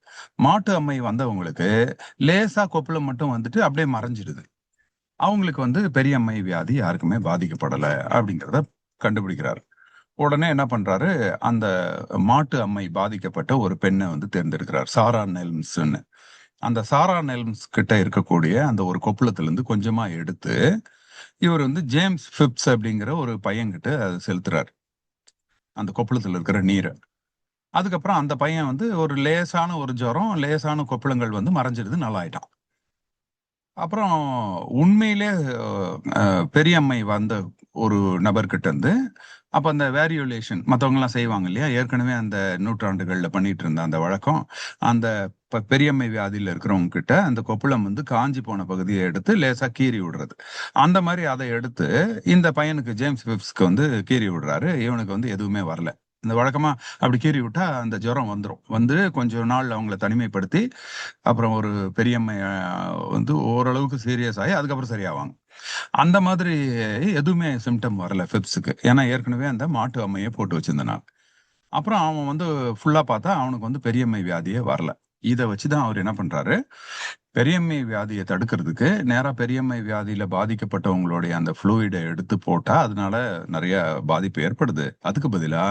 S1: மாட்டு அம்மை வந்தவங்களுக்கு லேசா கொப்புளம் மட்டும் வந்துட்டு அப்படியே மறைஞ்சிடுது. அவங்களுக்கு வந்து பெரியம்மை வியாதி யாருக்குமே பாதிக்கப்படல அப்படிங்கிறத கண்டுபிடிக்கிறாரு. உடனே என்ன பண்றாரு, அந்த மாட்டு அம்மை பாதிக்கப்பட்ட ஒரு பெண்ணை வந்து தேர்ந்தெடுக்கிறார். சாரா நெல்ம்ஸ்ன்னு. அந்த சாரா நெல்ம்ஸ் கிட்ட இருக்கக்கூடிய அந்த ஒரு கொப்புளத்துல இருந்து கொஞ்சமா எடுத்து, இவர் வந்து ஜேம்ஸ் பிப்ஸ் அப்படிங்கிற ஒரு பையன்கிட்ட அதை செலுத்துறாரு. அந்த கொப்புளத்துல இருக்கிற நீரை. அதுக்கப்புறம் அந்த பையன் வந்து ஒரு லேசான ஒரு ஜுரம், லேசான கொப்புளங்கள் வந்து மறைஞ்சிருது, நல்லாயிட்டான். அப்புறம் உண்மையிலே பெரியம்மை வந்த ஒரு நபர்கிட்ட இருந்து, அப்ப அந்த வேரியோலேஷன் மத்தவங்கலாம் செய்வாங்க இல்லையா? ஏற்கனவே அந்த நூற்றாண்டுகள்ல பண்ணிட்டு இருந்த அந்த வழக்கம், அந்த பெரியம்மை வியாதியில இருக்கிறவங்க கிட்ட அந்த கொப்புளம் வந்து காஞ்சு போன பகுதிய எடுத்து லேசா கீறி விடுறது. அந்த மாரி அத எடுத்து இந்த பையனுக்கு ஜேம்ஸ் பிப்ஸ்க்கு வந்து கீறி விடுறாரு. இவனுக்கு வந்து எதுவுமே வரல. இந்த வழக்கமா அப்படி கீறி விட்டா அந்த ஜுரம் வந்துரும். வந்து கொஞ்ச நாள் அவங்கள தனிமைப்படுத்தி, அப்புறம் ஒரு பெரியம்மை வந்து ஓரளவுக்கு சீரியஸ் ஆயி அதுக்கப்புறம் சரியாவாங்க. அந்த மாதிரி எதுவுமே சிம்டம் வரல பிப்ஸுக்கு. ஏன்னா ஏற்கனவே அந்த மாட்டு அம்மைய போட்டு வச்சிருந்தனால. அப்புறம் அவன் வந்து ஃபுல்லா பார்த்தா அவனுக்கு வந்து பெரியம்மை வியாதியே வரல. இத வச்சு தான் அவர் என்ன பண்றாரு, பெரியம்மை வியாதிய தடுக்கிறதுக்கு நேரா பெரியம்மை வியாதியில பாதிக்கப்பட்டவங்களுடைய அந்த ஃப்ளூயிட எடுத்து போட்டா, அதனால நெறைய பாதிப்பு ஏற்படுது. அதுக்கு பதிலா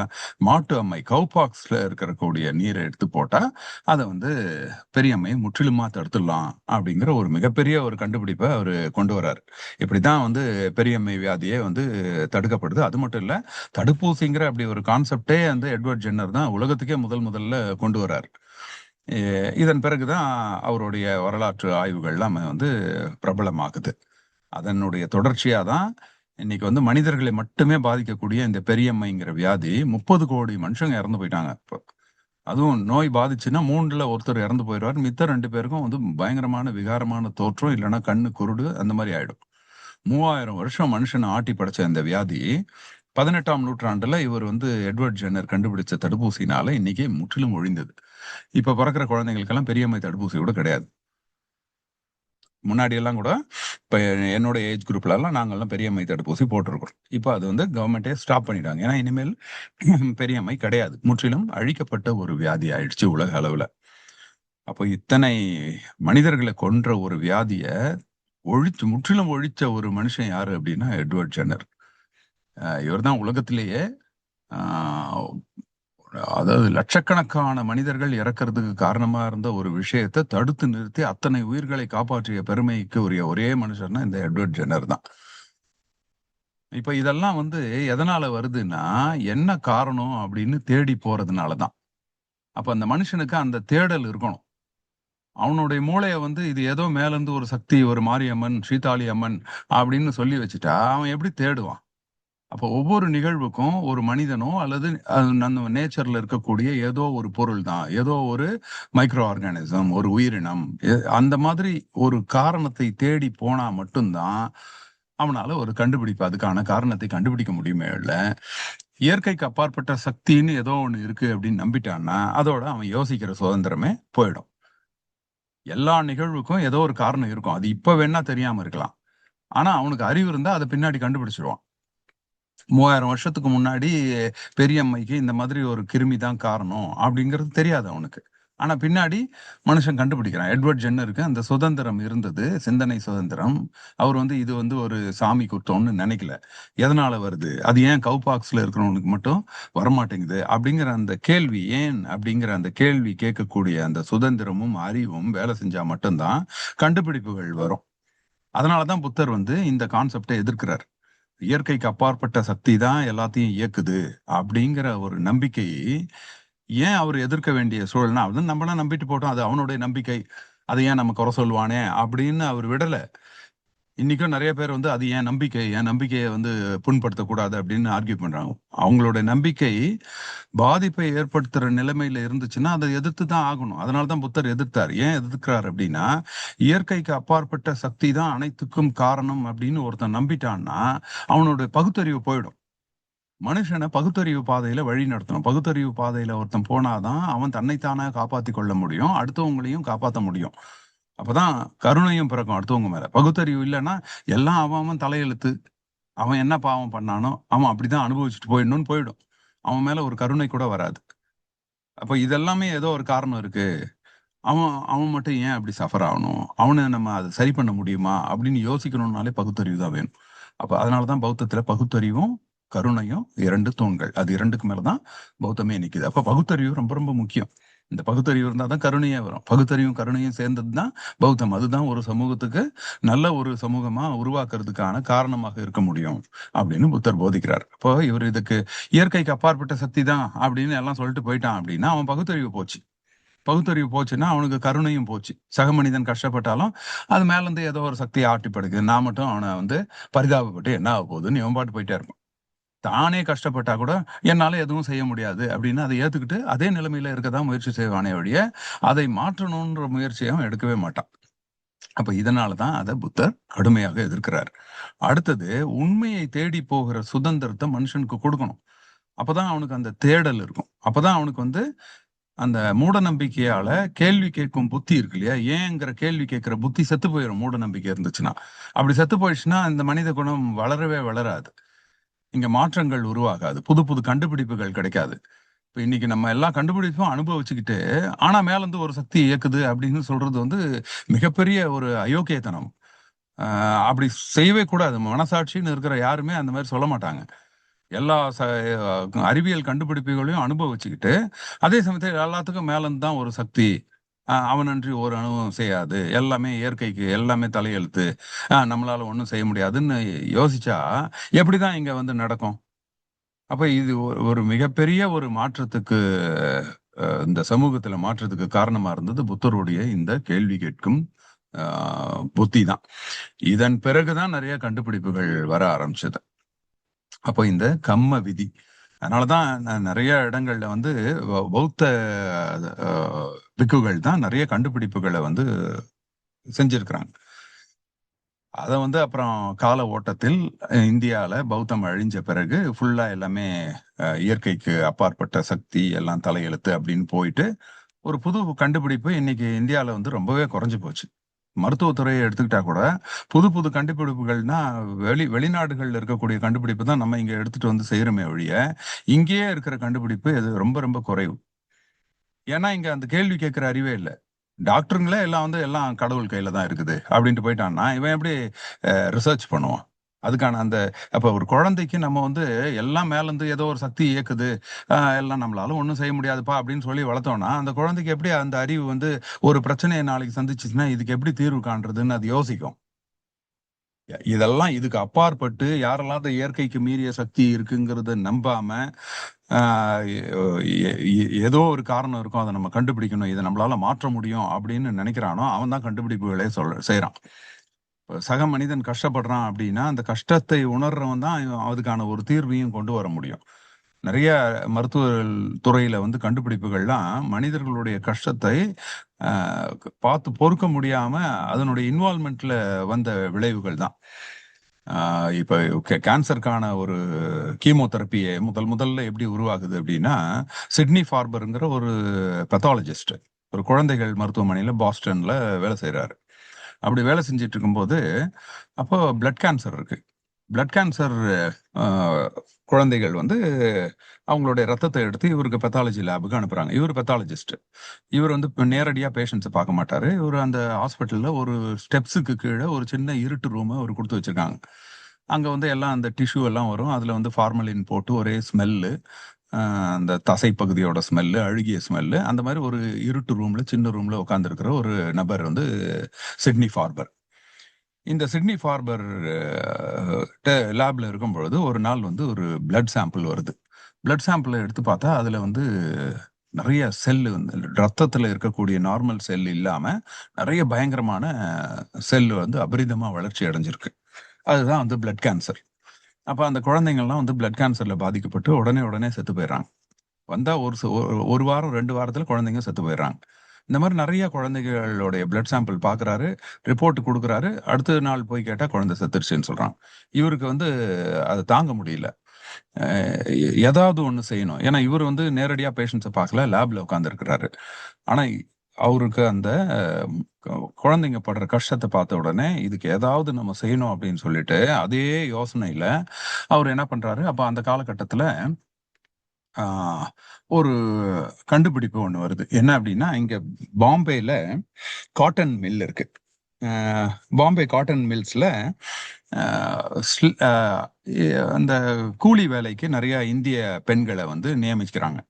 S1: மாட்டு அம்மை கௌபாக்ஸ்ல இருக்கக்கூடிய நீர எடுத்து போட்டா, அத வந்து பெரியம்மைய முற்றிலுமா தடுத்துடலாம் அப்படிங்கிற ஒரு மிகப்பெரிய ஒரு கண்டுபிடிப்ப அவரு கொண்டு வராரு. இப்படித்தான் வந்து பெரியம்மை வியாதியே வந்து தடுக்கப்படுது. அது மட்டும் இல்ல, தடுப்பூசிங்கிற அப்படி ஒரு கான்செப்டே வந்து எட்வர்ட் ஜென்னர் தான் உலகத்துக்கே முதல்ல கொண்டு வராரு. எ இதன் பிறகு தான் அவருடைய வரலாற்று ஆய்வுகள் எல்லாமே வந்து பிரபலமாகுது. அதனுடைய தொடர்ச்சியா தான் இன்னைக்கு வந்து மனிதர்களை மட்டுமே பாதிக்கக்கூடிய இந்த பெரியம்மைங்கிற வியாதி 30,00,00,000 மனுஷங்க இறந்து போயிட்டாங்க இப்ப. அதுவும் நோய் பாதிச்சுன்னா 3ல ஒருத்தர் இறந்து போயிருவாரு. மித்த 2 பேருக்கும் வந்து பயங்கரமான விகாரமான தோற்றம், இல்லன்னா கண்ணு குருடு அந்த மாரி ஆயிடும். 3000 வருஷம் மனுஷன ஆட்டி படைச்ச இந்த வியாதி, 18ஆம் நூற்றாண்டுல இவர் வந்து எட்வர்ட் ஜென்னர் கண்டுபிடிச்ச தடுப்பூசினால இன்னைக்கு முற்றிலும் ஒழிந்தது. இப்ப பொறக்கிற குழந்தைகளுக்கெல்லாம் பெரியம்மை தடுப்பூசி கூட கிடையாது. முன்னாடி எல்லாம் கூட இப்ப என்னோட ஏஜ் குரூப்லலாம் நாங்கலாம் பெரியம்மை தடுப்பூசி போட்டிருக்கிறோம். இப்ப அது வந்து கவர்மெண்ட்டே ஸ்டாப் பண்ணிட்டாங்க. ஏன்னா இனிமேல் பெரியம்மை கிடையாது. முற்றிலும் அழிக்கப்பட்ட ஒரு வியாதி ஆயிடுச்சு உலக அளவுல. அப்போ இத்தனை மனிதர்கள கொன்ற ஒரு வியாதிய முற்றிலும் ஒழிச்ச ஒரு மனுஷன் யாரு அப்டின்னா எட்வர்ட் ஜென்னர். இவர் தான் உலகத்திலேயே ஆ அதாவது லட்சக்கணக்கான மனிதர்கள் இறக்கறதுக்கு காரணமா இருந்த ஒரு விஷயத்த தடுத்து நிறுத்தி அத்தனை உயிர்களை காப்பாற்றிய பெருமைக்கு உரிய ஒரே மனுஷன்னா இந்த எட்வர்ட் ஜென்னர் தான். இப்ப இதெல்லாம் வந்து எதனால வருதுன்னா, என்ன காரணம் அப்படின்னு தேடி போறதுனால தான். அப்ப அந்த மனுஷனுக்கு அந்த தேடல் இருக்கணும். அவனுடைய மூளைய வந்து இது ஏதோ மேலருந்து ஒரு சக்தி, ஒரு மாரியம்மன், சீதாளி அம்மன் அப்படின்னு சொல்லி வச்சுட்டா, அவன் எப்படி தேடுவான்? அப்போ ஒவ்வொரு நிகழ்வுக்கும் ஒரு மனிதனோ அல்லது நம்ம நேச்சர்ல இருக்கக்கூடிய ஏதோ ஒரு பொருள் தான், ஏதோ ஒரு மைக்ரோ ஆர்கானிசம், ஒரு உயிரினம், அந்த மாதிரி ஒரு காரணத்தை தேடி போனா மட்டும்தான் அவனால ஒரு கண்டுபிடிப்பு, அதுக்கான காரணத்தை கண்டுபிடிக்க முடியுமே இல்ல, இயற்கைக்கு அப்பாற்பட்ட சக்தின்னு ஏதோ ஒண்ணு இருக்கு அப்படின்னு நம்பிட்டான்னா அதோட அவன் யோசிக்கிற சுதந்திரமே போயிடும். எல்லா நிகழ்வுக்கும் ஏதோ ஒரு காரணம் இருக்கும். அது இப்ப வேணா தெரியாம இருக்கலாம். ஆனா அவனுக்கு அறிவு இருந்தா அதை பின்னாடி கண்டுபிடிச்சிருவான். 3000 வருஷத்துக்கு முன்னாடி பெரியம்மைக்கு இந்த மாதிரி ஒரு கிருமி தான் காரணம் அப்படிங்கிறது தெரியாது அவனுக்கு. ஆனா பின்னாடி மனுஷன் கண்டுபிடிக்கிறான். எட்வர்ட் ஜென்னருக்கு அந்த சுதந்திரம் இருந்தது, சிந்தனை சுதந்திரம். அவர் இது ஒரு சாமி குத்தம்னு நினைக்கல. எதனால வருது? அது ஏன் கவுபாக்ஸ்ல இருக்கிறவனுக்கு மட்டும் வரமாட்டேங்குது? அப்படிங்கிற அந்த கேள்வி, ஏன் அப்படிங்கிற அந்த கேள்வி கேட்கக்கூடிய அந்த சுதந்திரமும் அறிவும் வேலை செஞ்சா மட்டும்தான் கண்டுபிடிப்புகள் வரும். அதனாலதான் புத்தர் இந்த கான்செப்டை எதிர்க்கிறார். இயற்கைக்கு அப்பாற்பட்ட சக்தி தான் எல்லாத்தையும் இயக்குது அப்படிங்கிற ஒரு நம்பிக்கை ஏன் அவர் எதிர்க்க வேண்டிய சூழல்னா, அது நம்மளாம் நம்பிட்டு போட்டோம், அது அவனுடைய நம்பிக்கை, அதை ஏன் நம்ம குறை சொல்லுவானே அப்படின்னு அவர் விடல. இன்னைக்கும் நிறைய பேர் அது என் நம்பிக்கை, என் நம்பிக்கையை புண்படுத்தக்கூடாது அப்படின்னு ஆர்கியூ பண்றாங்க. அவங்களோட நம்பிக்கை பாதிப்பை ஏற்படுத்துற நிலைமையில இருந்துச்சுன்னா அதை எதிர்த்து தான் ஆகணும். அதனாலதான் புத்தர் எதிர்த்தார். ஏன் எதிர்க்கிறார் அப்படின்னா, இயற்கைக்கு அப்பாற்பட்ட சக்தி தான் அனைத்துக்கும் காரணம் அப்படின்னு ஒருத்தன் நம்பிட்டான்னா அவனோட பகுத்தறிவு போயிடும். மனுஷனை பகுத்தறிவு பாதையில வழி நடத்தணும். பகுத்தறிவு பாதையில ஒருத்தன் போனாதான் அவன் தன்னைத்தானே காப்பாத்தி கொள்ள முடியும், அடுத்தவங்களையும் காப்பாத்த முடியும். அப்பதான் கருணையும் பிறக்கும் அடுத்தவங்க மேல. பகுத்தறிவு இல்லைன்னா எல்லாம் அவன் தலையெழுத்து. அவன் என்ன பாவம் பண்ணானோ அவன் அப்படிதான் அனுபவிச்சுட்டு போயிடணும்னு போயிடும். அவன் மேல ஒரு கருணை கூட வராது. அப்ப இதெல்லாமே ஏதோ ஒரு காரணம் இருக்கு. அவன் அவன் மட்டும் ஏன் அப்படி சஃபர் ஆகணும்? அவனை நம்ம அதை சரி பண்ண முடியுமா அப்படின்னு யோசிக்கணும்னாலே பகுத்தறிவு தான் வேணும். அப்ப அதனாலதான் பௌத்தத்துல பகுத்தறிவும் கருணையும் 2 தூண்கள். அது 2க்கு மேலதான் பௌத்தமே நிக்குது. அப்ப பகுத்தறிவு ரொம்ப ரொம்ப முக்கியம். இந்த பகுத்தறிவு இருந்தாதான் கருணையே வரும். பகுத்தறிவும் கருணையும் சேர்ந்ததுதான் பௌத்தம். அதுதான் ஒரு சமூகத்துக்கு நல்ல ஒரு சமூகமா உருவாக்குறதுக்கான காரணமாக இருக்க முடியும் அப்படின்னு புத்தர் போதிக்கிறார். அப்போ இவர் இதுக்கு இயற்கைக்கு அப்பாற்பட்ட சக்தி தான் அப்படின்னு எல்லாம் சொல்லிட்டு போயிட்டான் அப்படின்னா அவன் பகுத்தறிவு போச்சு. பகுத்தறிவு போச்சுன்னா அவனுக்கு கருணையும் போச்சு. சக மனிதன் கஷ்டப்பட்டாலும் அது மேல இருந்து ஏதோ ஒரு சக்தியை ஆட்டி படுக்குது. நான் மட்டும் அவனை பரிதாபப்பட்டு என்ன ஆக போகுதுன்னு இவன் பாட்டு போயிட்டே இருப்பான். தானே கஷ்டப்பட்டா கூட என்னால எதுவும் செய்ய முடியாது அப்படின்னு அதை ஏத்துக்கிட்டு அதே நிலைமையில இருக்கதான் முயற்சி செய்வானே ஒழிய அதை மாற்றணும்ன்ற முயற்சியை அவன் எடுக்கவே மாட்டான். அப்ப இதனாலதான் அதை புத்தர் கடுமையாக எதிர்க்கிறார். அடுத்தது, உண்மையை தேடி போகிற சுதந்திரத்தை மனுஷனுக்கு கொடுக்கணும். அப்பதான் அவனுக்கு அந்த தேடல் இருக்கும். அப்பதான் அவனுக்கு அந்த மூட நம்பிக்கையால கேள்வி கேட்கும் புத்தி இருக்கு இல்லையா, ஏங்கிற கேள்வி கேட்கிற புத்தி செத்து போயிடும் மூட நம்பிக்கை இருந்துச்சுன்னா. அப்படி செத்து போயிடுச்சுன்னா இந்த மனித குணம் வளரவே வளராது. இங்க மாற்றங்கள் உருவாகாது. புது புது கண்டுபிடிப்புகள் கிடைக்காது. இப்ப இன்னைக்கு நம்ம எல்லா கண்டுபிடிப்பும் அனுபவிச்சுக்கிட்டு, ஆனா மேல இருந்து ஒரு சக்தி இயக்குது அப்படின்னு சொல்றது மிகப்பெரிய ஒரு அயோக்கியத்தனம். அப்படி செய்யவே கூடாது. மனசாட்சின்னு இருக்கிற யாருமே அந்த மாதிரி சொல்ல மாட்டாங்க. எல்லா அறிவியல் கண்டுபிடிப்புகளையும் அனுபவிச்சுக்கிட்டு, அதே சமயத்துல எல்லாத்துக்கும் மேல இருந்து தான் ஒரு சக்தி. அவனன்றி ஒரு அணுவும் செய்யாது. எல்லாமே இயற்கைக்கு எல்லாமே தலையெழுத்து. நம்மளால ஒண்ணும் செய்ய முடியாதுன்னு யோசிச்சா, எப்படிதான் இங்க நடக்கும்? அப்ப இது ஒரு மிகப்பெரிய ஒரு மாற்றத்துக்கு இந்த சமூகத்துல மாற்றத்துக்கு காரணமா இருந்தது புத்தருடைய இந்த கேள்வி கேட்கும் புத்தி தான். இதன் பிறகுதான் நிறைய கண்டுபிடிப்புகள் வர ஆரம்பிச்சது. அப்போ இந்த கம்ம விதி. அதனாலதான் நிறைய இடங்கள்ல பௌத்த பிக்குகள் தான் நிறைய கண்டுபிடிப்புகளை செஞ்சிருக்கிறாங்க. அதை அப்புறம் கால ஓட்டத்தில் இந்தியால பௌத்தம் அழிஞ்ச பிறகு ஃபுல்லா எல்லாமே இயற்கைக்கு அப்பாற்பட்ட சக்தி எல்லாம் தலையெழுத்து அப்படின்னு போயிட்டு ஒரு புது கண்டுபிடிப்பு இன்னைக்கு இந்தியால ரொம்பவே குறைஞ்சு போச்சு. மருத்துவத்துறையை எடுத்துக்கிட்டா கூட புது புது கண்டுபிடிப்புகள்னா வெளிநாடுகள்ல இருக்கக்கூடிய கண்டுபிடிப்பு தான் நம்ம இங்க எடுத்துட்டு செய்யறோமே ஒழிய, இங்கேயே இருக்கிற கண்டுபிடிப்பு இது ரொம்ப ரொம்ப குறைவு. ஏன்னா இங்க அந்த கேள்வி கேட்கிற அறிவே இல்லை. டாக்டருங்களே எல்லாம் கடவுள் கையில தான் இருக்குது அப்படின்ட்டு போயிட்டான்னா இவன் எப்படி ரிசர்ச் பண்ணுவான்? அதுக்கான அப்ப ஒரு குழந்தைக்கு நம்ம எல்லாம் மேல இருந்து ஏதோ ஒரு சக்தி இயக்குது, எல்லாம் நம்மளால ஒண்ணும் செய்ய முடியாதுப்பா அப்படின்னு சொல்லி வளர்த்தோம்னா அந்த குழந்தைக்கு எப்படி அந்த அறிவு ஒரு பிரச்சனையை நாளைக்கு சந்திச்சுச்சுன்னா இதுக்கு எப்படி தீர்வு காண்றதுன்னு அது யோசிக்கும். இதெல்லாம் இதுக்கு அப்பாற்பட்டு யாரெல்லாம் அந்த இயற்கைக்கு மீறிய சக்தி இருக்குங்கிறத நம்பாம ஏதோ ஒரு காரணம் இருக்கும், அதை நம்ம கண்டுபிடிக்கணும், இதை நம்மளால மாற்ற முடியும் அப்படின்னு நினைக்கிறானோ அவன் தான் கண்டுபிடிப்புகளே செய்யறான். சக மனிதன் கஷ்டப்படுறான் அப்படின்னா அந்த கஷ்டத்தை உணர்றவன் தான் அதுக்கான ஒரு தீர்வையும் கொண்டு வர முடியும். நிறைய மருத்துவ துறையில வந்து கண்டுபிடிப்புகள்லாம் மனிதர்களுடைய கஷ்டத்தை பார்த்து பொறுக்க முடியாம அதனுடைய இன்வால்மெண்ட்ல வந்த விளைவுகள் தான். இப்ப கேன்சருக்கான ஒரு கீமோதெரப்பியை முதல்ல எப்படி உருவாகுது அப்படின்னா, சிட்னி ஃபார்பருங்கிற ஒரு பெத்தாலஜிஸ்ட் ஒரு குழந்தைகள் மருத்துவமனையில பாஸ்டன்ல வேலை செய்யறாரு. அப்படி வேலை செஞ்சுட்டு இருக்கும்போது அப்போ பிளட் கேன்சர் இருக்கு. பிளட் கேன்சர் குழந்தைகள் வந்து அவங்களுடைய ரத்தத்தை எடுத்து இவருக்கு பெத்தாலஜி லேபுக்கு அனுப்புறாங்க. இவர் பெத்தாலஜிஸ்ட். இவர் வந்து நேரடியா பேஷண்ட்ஸை பார்க்க மாட்டாரு. இவர் அந்த ஹாஸ்பிட்டல்ல ஒரு ஸ்டெப்ஸுக்கு கீழே ஒரு சின்ன இருட்டு ரூமை ஒரு கொடுத்து வச்சிருக்காங்க. அங்க வந்து எல்லாம் அந்த டிஷ்யூ எல்லாம் வரும். அதுல வந்து ஃபார்மலின் போட்டு ஒரே ஸ்மெல்லு, அந்த தசை பகுதியோட ஸ்மெல்லு, அழுகிய ஸ்மெல்லு. அந்த மாதிரி ஒரு இருட்டு ரூம்ல சின்ன ரூம்ல உட்காந்துருக்கிற ஒரு நபர் வந்து சிட்னி ஃபார்பர். இந்த சிட்னி ஃபார்பர் லேப்ல இருக்கும் பொழுது ஒரு நாள் வந்து ஒரு பிளட் சாம்பிள் வருது. பிளட் சாம்பிளை எடுத்து பார்த்தா அதுல வந்து நிறைய செல்லு வந்து ரத்தத்துல இருக்கக்கூடிய நார்மல் செல் இல்லாம நிறைய பயங்கரமான செல் வந்து அபரிதமா வளர்ச்சி அடைஞ்சிருக்கு. அதுதான் வந்து பிளட் கேன்சர். அப்ப அந்த குழந்தைங்கள்லாம் வந்து பிளட் கேன்சர்ல பாதிக்கப்பட்டு உடனே செத்து போயிடுறாங்க. வந்தா ஒரு வாரம் 2 வாரத்துல குழந்தைங்க செத்து போயிடுறாங்க. இந்த மாதிரி நிறைய குழந்தைகளுடைய பிளட் சாம்பிள் பாக்குறாரு, ரிப்போர்ட் கொடுக்குறாரு. அடுத்த நாள் போய் கேட்டா குழந்தை செத்துருச்சுன்னு சொல்றான். இவருக்கு வந்து அதை தாங்க முடியல. ஏதாவது ஒண்ணு செய்யணும். ஏன்னா இவர் வந்து நேரடியா பேஷண்ட்ஸை பார்க்கல, லேப்ல உட்கார்ந்து இருக்கிறாரு. ஆனா அவருக்கு அந்த குழந்தைங்க படுற கஷ்டத்தை பார்த்த உடனே இதுக்கு ஏதாவது நம்ம செய்யணும் அப்படின்னு சொல்லிட்டு அதே யோசனையில அவர் என்ன பண்றாரு, அப்ப அந்த காலகட்டத்துல ஒரு கண்டுபிடிப்பு ஒண்ணு வருது. என்ன அப்படின்னா, இங்க பாம்பேல காட்டன் மில் இருக்கு. பாம்பே காட்டன் மில்ஸ்ல அந்த கூலி வேலைக்கு நிறைய இந்திய பெண்களை வந்து நியமிக்கிறாங்க.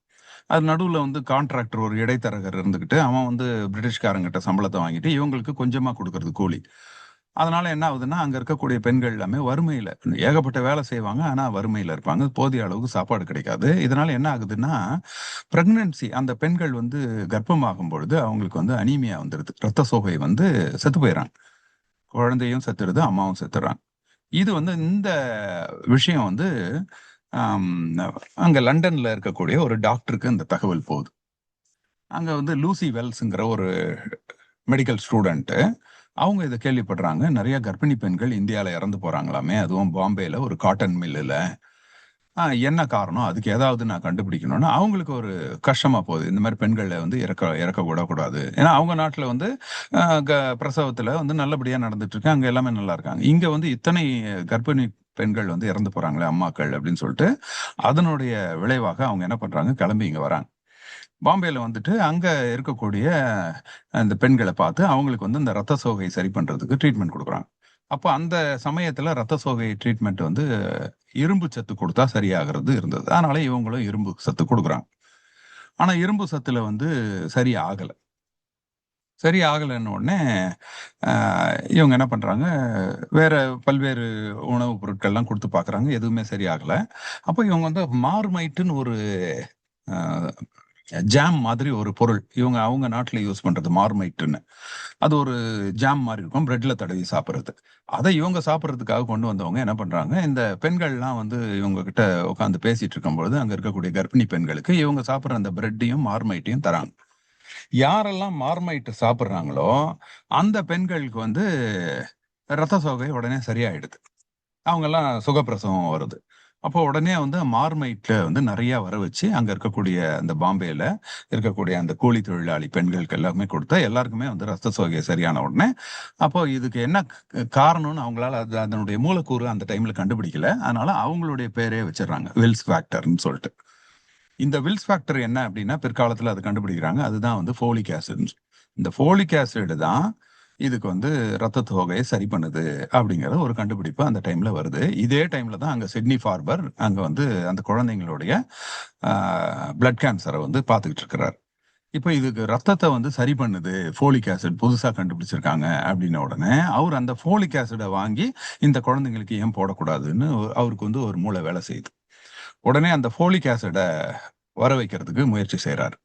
S1: அது நடுவுல வந்து கான்ட்ராக்டர் ஒரு இடைத்தரகர் இருந்துகிட்டு அவன் வந்து பிரிட்டிஷ்காரங்கிட்ட சம்பளத்தை வாங்கிட்டு இவங்களுக்கு கொஞ்சமா கொடுக்கறது கூலி. அதனால என்ன ஆகுதுன்னா, அங்க இருக்கக்கூடிய பெண்கள் எல்லாமே வறுமையில ஏகப்பட்ட வேலை செய்வாங்க. ஆனா வறுமையில இருப்பாங்க. போதிய அளவுக்கு சாப்பாடு கிடைக்காது. இதனால என்ன ஆகுதுன்னா, பிரெக்னன்சி அந்த பெண்கள் வந்து கர்ப்பமாகும் பொழுது அவங்களுக்கு வந்து அனீமியா வந்துருது. ரத்த சோகை வந்து செத்து போயிடறாங்க. குழந்தையும் செத்துருது, அம்மாவும் செத்துறாங்க. இது வந்து இந்த விஷயம் வந்து அங்க லண்டன்ல இருக்கக்கூடிய ஒரு டாக்டருக்கு இந்த தகவல் போகுது. அங்க வந்து லூசி வெல்ஸ்ங்கிற ஒரு மெடிக்கல் ஸ்டூடெண்ட் அவங்க இதை கேள்விப்படுறாங்க. நிறைய கர்ப்பிணி பெண்கள் இந்தியால இறந்து போறாங்களாமே, அதுவும் பாம்பேல ஒரு காட்டன் மில்லுல. என்ன காரணம், அதுக்கு ஏதாவது நான் கண்டுபிடிக்கணும்னு அவங்களுக்கு ஒரு கஷ்டமா போகுது. இந்த மாதிரி பெண்களை வந்து இறக்க விடக்கூடாது. ஏன்னா அவங்க நாட்டுல வந்து பிரசவத்துல வந்து நல்லபடியா நடந்துட்டு இருக்கு, அங்க எல்லாமே நல்லா இருக்காங்க. இங்க வந்து இத்தனை கர்ப்பிணி பெண்கள் வந்து இறந்து போறாங்களே அம்மாக்கள் அப்படின்னு சொல்லிட்டு அதனுடைய விளைவாக அவங்க என்ன பண்றாங்க, கிளம்பி இங்க வராங்க. பாம்பேல வந்துட்டு அங்க இருக்கக்கூடிய அந்த பெண்களை பார்த்து அவங்களுக்கு வந்து இந்த ரத்த சோகை சரி பண்றதுக்கு ட்ரீட்மெண்ட் கொடுக்குறாங்க. அப்போ அந்த சமயத்துல ரத்த சோகை ட்ரீட்மெண்ட் வந்து இரும்பு சத்து கொடுத்தா சரியாகிறது இருந்தது. அதனால இவங்களும் இரும்பு சத்து கொடுக்குறாங்க. ஆனா இரும்பு சத்துல வந்து சரி ஆகல. சரி ஆகலைன்ன உடனே இவங்க என்ன பண்றாங்க, வேற பல்வேறு உணவுப் பொருட்கள்லாம் கொடுத்து பார்க்குறாங்க. எதுவுமே சரியாகல. அப்போ இவங்க வந்து மார்மைட்டுன்னு ஒரு ஜாம் மாதிரி ஒரு பொருள் அவங்க நாட்டுல யூஸ் பண்றது மார்மைட்டுன்னு. அது ஒரு ஜாம் மாதிரி இருக்கும், பிரெட்ல தடவி சாப்பிடுறது. அதை இவங்க சாப்பிட்றதுக்காக கொண்டு வந்தவங்க என்ன பண்றாங்க, இந்த பெண்கள்லாம் வந்து இவங்க கிட்ட உட்காந்து பேசிட்டு இருக்கும்பொழுது அங்க இருக்கக்கூடிய கர்ப்பிணி பெண்களுக்கு இவங்க சாப்பிட்ற அந்த பிரெட்டையும் மார்மைட்டையும் தராங்க. யாரெல்லாம் மார்மைட் சாப்பிட்றாங்களோ அந்த பெண்களுக்கு வந்து ரத்த சோகை உடனே சரியாயிடுது. அவங்க எல்லாம் சுகப்பிரசவம் வருது. அப்போ உடனே வந்து மார்மைட்ல வந்து நிறைய வர வச்சு அங்க இருக்கக்கூடிய அந்த பாம்பேல இருக்கக்கூடிய அந்த கூலி தொழிலாளி பெண்களுக்கு எல்லாமே கொடுத்தா எல்லாருக்குமே வந்து ரத்த சோகை சரியான உடனே அப்போ இதுக்கு என்ன காரணம்னு அவங்களால அதனுடைய மூலக்கூறு அந்த டைம்ல கண்டுபிடிக்கல. அதனால அவங்களுடைய பேரே வச்சிடறாங்க, வில்ஸ் ஃபேக்டர்னு சொல்லிட்டு. இந்த வில்ஸ் ஃபேக்டர் என்ன அப்படின்னா பிற்காலத்துல அது கண்டுபிடிக்கிறாங்க. அதுதான் வந்து ஃபோலிக் ஆசிட். இந்த ஃபோலிக் ஆசிட் தான் இதுக்கு வந்து ரத்த சோகையை சரி பண்ணுது அப்படிங்கிற ஒரு கண்டுபிடிப்பு அந்த டைம்ல வருது. இதே டைம்ல தான் அங்க சிட்னி ஃபார்பர் அங்க வந்து அந்த குழந்தைங்களுடைய பிளட் கேன்சரை வந்து பார்த்துக்கிட்டு இருக்கிறார். இப்போ இதுக்கு ரத்தத்தை வந்து சரி பண்ணுது ஃபோலிக் ஆசிட் புதுசா கண்டுபிடிச்சிருக்காங்க அப்படின்ன உடனே அவர் அந்த ஃபோலிக் ஆசிடை வாங்கி இந்த குழந்தைங்களுக்கு ஏன் போடக்கூடாதுன்னு அவருக்கு வந்து ஒரு மூளை வேலை செய்யுது. உடனே அந்த ஃபோலிக் ஆசிடை வர வைக்கிறதுக்கு முயற்சி செய்யறாரு.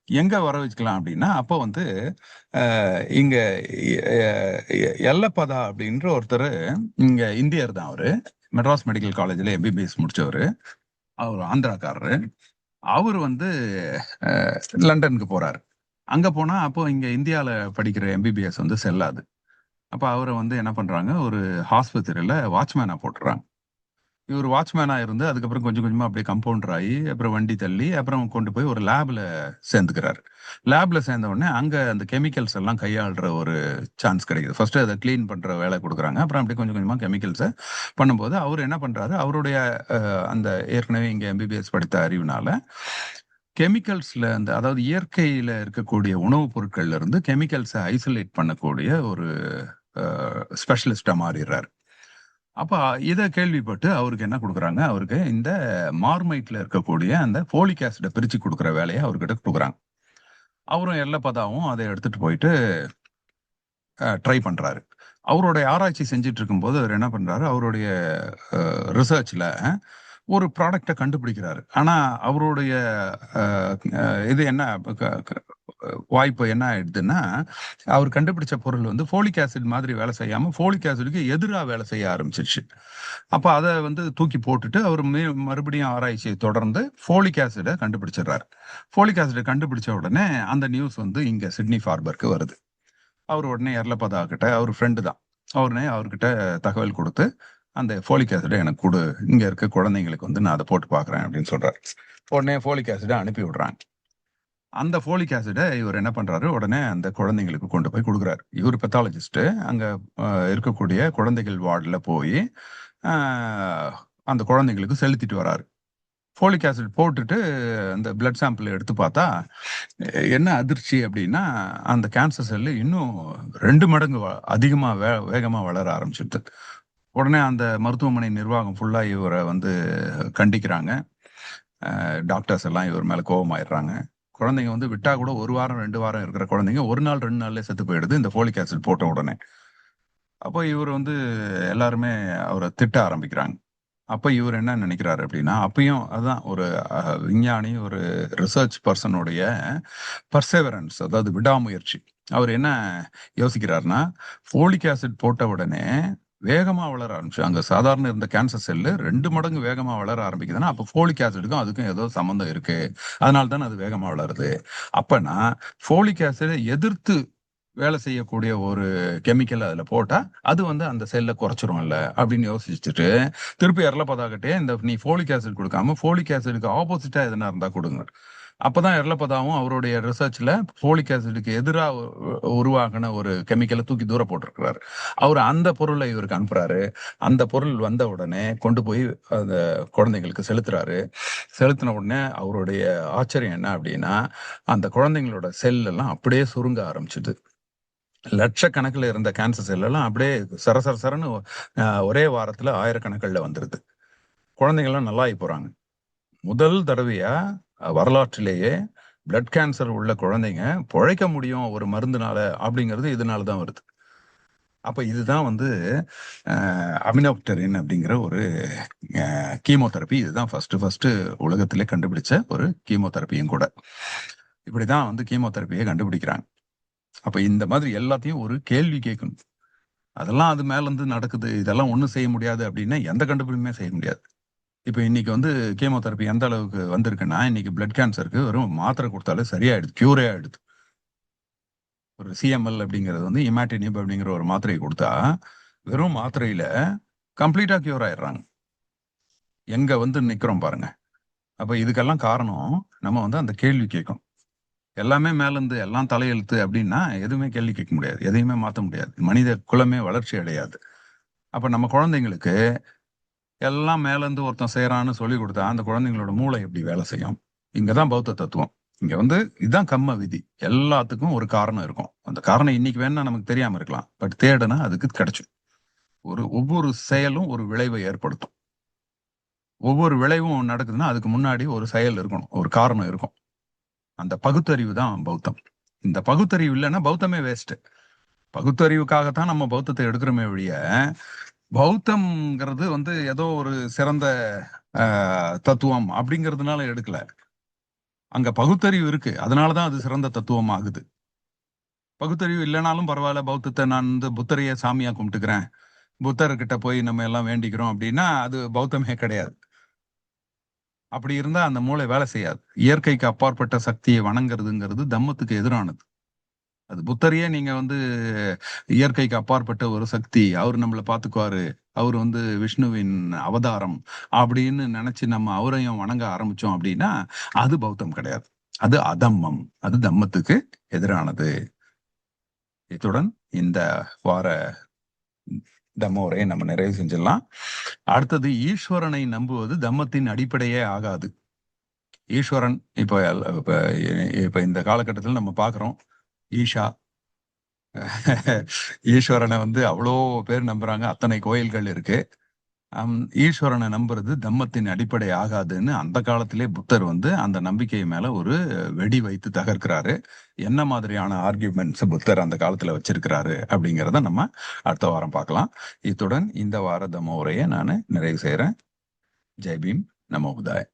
S1: எங்க வர வச்சுக்கலாம் அப்படின்னா, அப்போ வந்து இங்க எல்லப்பதா அப்படின்ற ஒருத்தர், இங்க இந்தியர் தான் அவரு. மெட்ராஸ் மெடிக்கல் காலேஜ்ல எம்பிபிஎஸ் முடிச்சவரு. அவர் ஆந்திராக்காரரு. அவரு வந்து லண்டனுக்கு போறாரு. அங்க போனா அப்போ இங்க இந்தியால படிக்கிற எம்பிபிஎஸ் வந்து செல்லாது. அப்ப அவர வந்து என்ன பண்றாங்க, ஒரு ஆஸ்பத்திரியில வாட்ச்மேனா போட்டுறாங்க. இவரு வாட்ச்மேனா இருந்து அதுக்கப்புறம் கொஞ்சம் கொஞ்சமா அப்படியே கம்பவுண்டர் ஆயி, அப்புறம் வண்டி தள்ளி, அப்புறம் கொண்டு போய் ஒரு லேப்ல சேர்ந்துக்கிறாரு. லேப்ல சேர்ந்த உடனே அங்க அந்த கெமிக்கல்ஸ் எல்லாம் கையாள்ற ஒரு சான்ஸ் கிடைக்குது. ஃபர்ஸ்ட் அத கிளீன் பண்ற வேலை குடுக்குறாங்க. அப்புறம் அப்படியே கொஞ்சம் கொஞ்சமா கெமிக்கல்ஸ பண்ணும்போது, அவரு என்ன பண்றாரு, அவருடைய அந்த ஏற்கனவே இங்க எம்பிபிஎஸ் படித்த அறிவுனால, கெமிக்கல்ஸ்ல அதாவது இயற்கையில இருக்கக்கூடிய உணவுப் பொருட்கள்ல இருந்து கெமிக்கல்ஸ ஐசோலேட் பண்ணக்கூடிய ஒரு ஸ்பெஷலிஸ்ட்டா மாறிர்றாரு. அப்ப இத கேள்விப்பட்டு அவருக்கு என்ன குடுக்குறாங்க, அவருக்கு இந்த மார்மைட்ல இருக்கக்கூடிய அந்த ஃபோலிக் ஆசிட பிரிச்சு குடுக்குற வேலைய அவர்கிட்ட குடுக்குறாங்க. அவரும் எல்லப்பதாவும் அத எடுத்துட்டு போயிட்டு ட்ரை பண்றாரு. அவருடைய ஆராய்ச்சி செஞ்சுட்டு இருக்கும்போது, அவரு என்ன பண்றாரு, அவருடைய ரிசர்ச்ல ஒரு ப்ராடக்ட்ட கண்டுபிடிக்கிறாரு. ஆனா, அவருடைய அ அ இது என்ன க க வாய்ப்பு என்ன ஆயிடுதுன்னா, அவர் கண்டுபிடிச்ச பொருள் வந்து ஃபோலிக் ஆசிட் மாதிரி வேலை செய்யாம, ஃபோலிக் ஆசிடுக்கு எதிரா வேலை செய்ய ஆரம்பிச்சுருச்சு. அப்ப அத வந்து தூக்கி போட்டுட்டு, அவரு மறுபடியும் ஆராய்ச்சிய தொடர்ந்து ஃபோலிக் ஆசிட கண்டுபிடிச்சிடுறாரு. ஃபோலிக் ஆசிட கண்டுபிடிச்ச உடனே, அந்த நியூஸ் வந்து இங்க சிட்னி ஃபார்பர்க்கு வருது. அவரு உடனே எர்லப்பதா கிட்ட, அவரு ஃப்ரெண்டு தான். உடனே அவர்கிட்ட தகவல் குடுத்து, அந்த ஃபோலிக் ஆசிட எனக்கு குடு. இங்க இருக்க குழந்தைங்களுக்கு வந்து நான் அத போட்டு பார்க்குறேன் அப்படின்னு சொல்றாரு. உடனே ஃபோலிக் ஆசிட அனுப்பி விடுறாங்க. அந்த ஃபோலிக் ஆசிட இவரு என்ன பண்றாரு, உடனே அந்த குழந்தைங்களுக்கு கொண்டு போய் குடுக்குறாரு. இவரு பெத்தாலஜிஸ்ட். அங்க இருக்கக்கூடிய குழந்தைகள் வார்டுல போயி, அ அந்த குழந்தைங்களுக்கு செலுத்திட்டு வராரு. ஃபோலிக் ஆசிட் போட்டுட்டு அந்த பிளட் சாம்பிள் எடுத்து பார்த்தா, என்ன அதிர்ச்சி அப்டின்னா, அந்த கேன்சர் செல்லு இன்னும் 2 மடங்கு அதிகமா வேகமா வளர ஆரம்பிச்சுடுது. உடனே அந்த மருத்துவமனை நிர்வாகம் ஃபுல்லா இவர வந்து கண்டிக்கிறாங்க. டாக்டர்ஸ் எல்லாம் இவர் மேல கோவமாயிடுறாங்க. குழந்தைங்க வந்து விட்டா கூட 1 வாரம், 2 வாரம் இருக்கிற குழந்தைங்க 1 நாள், 2 நாள்லயே செத்து போயிடுது. இந்த ஃபோலிக் ஆசிட் போட்ட உடனே. அப்போ இவரு வந்து எல்லாருமே அவர திட்ட ஆரம்பிக்கிறாங்க. அப்ப இவரு என்ன நினைக்கிறாரு அப்டின்னா, அப்பயும் அதான் ஒரு விஞ்ஞானி, ஒரு ரிசர்ச் பெர்சனுடைய பெர்செவரன்ஸ், அதாவது விடாமுயற்சி. அவரு என்ன யோசிக்கிறார்ன்னா, ஃபோலிக் ஆசிட் போட்ட உடனே வேகமா வளர ஆரம்பிச்சு. அங்க சாதாரண இருந்த கேன்சர் செல்லு 2 மடங்கு வேகமா வளர ஆரம்பிக்குதுன்னா, அப்ப ஃபோலிக் ஆசிடுக்கும் அதுக்கும் ஏதோ சம்மந்தம் இருக்கு. அதனால தானே அது வேகமா வளருது. அப்பன்னா ஃபோலிக் ஆசிட எதிர்த்து வேலை செய்யக்கூடிய ஒரு கெமிக்கல் அதுல போட்டா, அது வந்து அந்த செல்ல குறைச்சிரும்ல அப்படின்னு யோசிச்சுட்டு, திருப்பி எர்லப்பதாகிட்டயே நீ ஃபோலிக் ஆசிட் குடுக்காம, ஃபோலிக் ஆசிடுக்கு ஆப்போசிட்டா எதுனா இருந்தா குடுங்க. அப்பதான் எர்லப்பதாவும் அவருடைய ரிசர்ச்ல ஃபோலிக் ஆசிடுக்கு எதிரா உருவாகுன ஒரு கெமிக்கல தூக்கி தூர போட்டிருக்கிறாரு. அவரு அந்த பொருள இவருக்கு அனுப்புறாரு. அந்த பொருள் வந்த உடனே கொண்டு போய் அந்த குழந்தைங்களுக்கு செலுத்துறாரு. செலுத்தின உடனே அவருடைய ஆச்சரியம் என்ன அப்படின்னா, அந்த குழந்தைங்களோட செல் எல்லாம் அப்படியே சுருங்க ஆரம்பிச்சுது. லட்சக்கணக்குல இருந்த கேன்சர் செல் எல்லாம் அப்படியே சர சர சரன்னு ஒரே வாரத்துல ஆயிரக்கணக்குல வந்துருது. குழந்தைங்கலாம் நல்லாயி போறாங்க. முதல் தடவையா வரலாற்றிலேயே பிளட் கேன்சர் உள்ள குழந்தைங்க பொழைக்க முடியும் ஒரு மருந்துனால அப்படிங்கிறது இதனால தான் வருது. அப்ப இதுதான் வந்து அமினோப்டெரின் அப்படிங்கிற ஒரு கீமோதெரபி. இதுதான் ஃபர்ஸ்ட் உலகத்திலே கண்டுபிடிச்ச ஒரு கீமோதெரபியும் கூட. இப்படிதான் வந்து கீமோதெரபிய கண்டுபிடிக்கிறாங்க. அப்ப இந்த மாதிரி எல்லாத்தையும் ஒரு கேள்வி கேட்கணும். அதெல்லாம் அது மேல இருந்து நடக்குது. இதெல்லாம் ஒண்ணும் செய்ய முடியாது அப்டின்னா, எந்த கண்டுபிடிப்புமே செய்ய முடியாது. இப்ப இன்னைக்கு வந்து கீமோதெரபி எந்த அளவுக்கு வந்திருக்குன்னா, இன்னைக்கு பிளட் கேன்சருக்கு வெறும் மாத்திரை குடுத்தாலே சரியாயிடுது. க்யூரே ஆயிடுது. ஒரு சிஎம்எல் அப்படிங்கிறது வந்து இமாட்டினிப் அப்படிங்கிற ஒரு மாத்திரைய குடுத்தா, வெறும் மாத்திரையில கம்ப்ளீட்டா க்யூர் ஆயிடுறாங்க. எங்க வந்து நிக்கிறோம் பாருங்க. அப்ப இதுக்கெல்லாம் காரணம், நம்ம வந்து அந்த கேள்வி கேட்கணும். எல்லாமே மேலருந்து எல்லாம் தலையெழுத்து அப்டின்னா, எதுவுமே கேள்வி கேட்க முடியாது. எதையுமே மாத்த முடியாது. மனித குலமே வளர்ச்சி அடையாது. அப்ப நம்ம குழந்தைங்களுக்கு எல்லாம் மேலருந்து ஒருத்தன் செய்றான்னு சொல்லிக் குடுத்தா, அந்த குழந்தைங்களோட மூளை எப்படி வேலை செய்யும்? இங்க தான் பௌத்த தத்துவம். இங்க வந்து இதான் கர்ம விதி. எல்லாத்துக்கும் ஒரு காரணம் இருக்கும். அந்த காரணம் இன்னைக்கு வேணா நமக்கு தெரியாம இருக்கலாம். பட் தேடுனா அதுக்கு கிடைச்சுடும். ஒவ்வொரு செயலும் ஒரு விளைவை ஏற்படுத்தும். ஒவ்வொரு விளைவும் நடக்குதுன்னா, அதுக்கு முன்னாடி ஒரு செயல் இருக்கணும். ஒரு காரணம் இருக்கும். அந்த பகுத்தறிவு தான் பௌத்தம். இந்த பகுத்தறிவு இல்லன்னா பௌத்தமே வேஸ்ட். பகுத்தறிவுக்காக தான் நம்ம பௌத்தத்தை எடுக்கிறோமே ஒழிய, பௌத்தம்ங்கிறது வந்து ஏதோ ஒரு சிறந்த தத்துவம் அப்படிங்கிறதுனால எடுக்கல. அங்க பகுத்தறிவு இருக்கு. அதனாலதான் அது சிறந்த தத்துவம் ஆகுது. பகுத்தறிவு இல்லைனாலும் பரவாயில்ல, பௌத்தத்தை நான் வந்து புத்தரையே சாமியா கும்பிட்டுக்கிறேன், புத்தர்கிட்ட போய் நம்ம எல்லாம் வேண்டிக்கிறோம் அப்படின்னா அது பௌத்தமே கிடையாது. அப்படி இருந்தா அந்த மூளை வேலை செய்யாது. இயற்கைக்கு அப்பாற்பட்ட சக்தியை வணங்குறதுங்கிறது தம்மத்துக்கு எதிரானது. அது புத்தரையே நீங்க வந்து இயற்கைக்கு அப்பாற்பட்ட ஒரு சக்தி, அவர் நம்மள பாத்துக்குவாரு, அவர் வந்து விஷ்ணுவின் அவதாரம் அப்படின்னு நினைச்சு நம்ம அவரையும் வணங்க ஆரம்பிச்சோம் அப்படின்னா அது பௌத்தம் கிடையாது. அது அதம்மம். அது தம்மத்துக்கு எதிரானது. இத்துடன் இந்த வார தம்ம உரையை நம்ம நிறைவு செஞ்சிடலாம். அடுத்தது, ஈஸ்வரனை நம்புவது தம்மத்தின் அடிப்படையே ஆகாது. ஈஸ்வரன் இப்ப இப்ப இப்ப இந்த காலகட்டத்தில் நம்ம பாக்குறோம், ஈஷா ஈஸ்வரனை வந்து அவ்வளோ பேர் நம்புறாங்க, அத்தனை கோயில்கள் இருக்கு. ஈஸ்வரனை நம்புறது தம்மத்தின் அடிப்படை ஆகாதுன்னு அந்த காலத்திலே புத்தர் வந்து அந்த நம்பிக்கை மேல ஒரு வெடி வைத்து தகர்க்கிறாரு. என்ன மாதிரியான ஆர்கியூமெண்ட்ஸ் புத்தர் அந்த காலத்துல வச்சிருக்கிறாரு அப்படிங்கிறத நம்ம அடுத்த வாரம் பார்க்கலாம். இத்துடன் இந்த வார தம்ம உரையை நான் நிறைவு செய்யறேன். ஜெய் பீம், நமோ புத்தாய.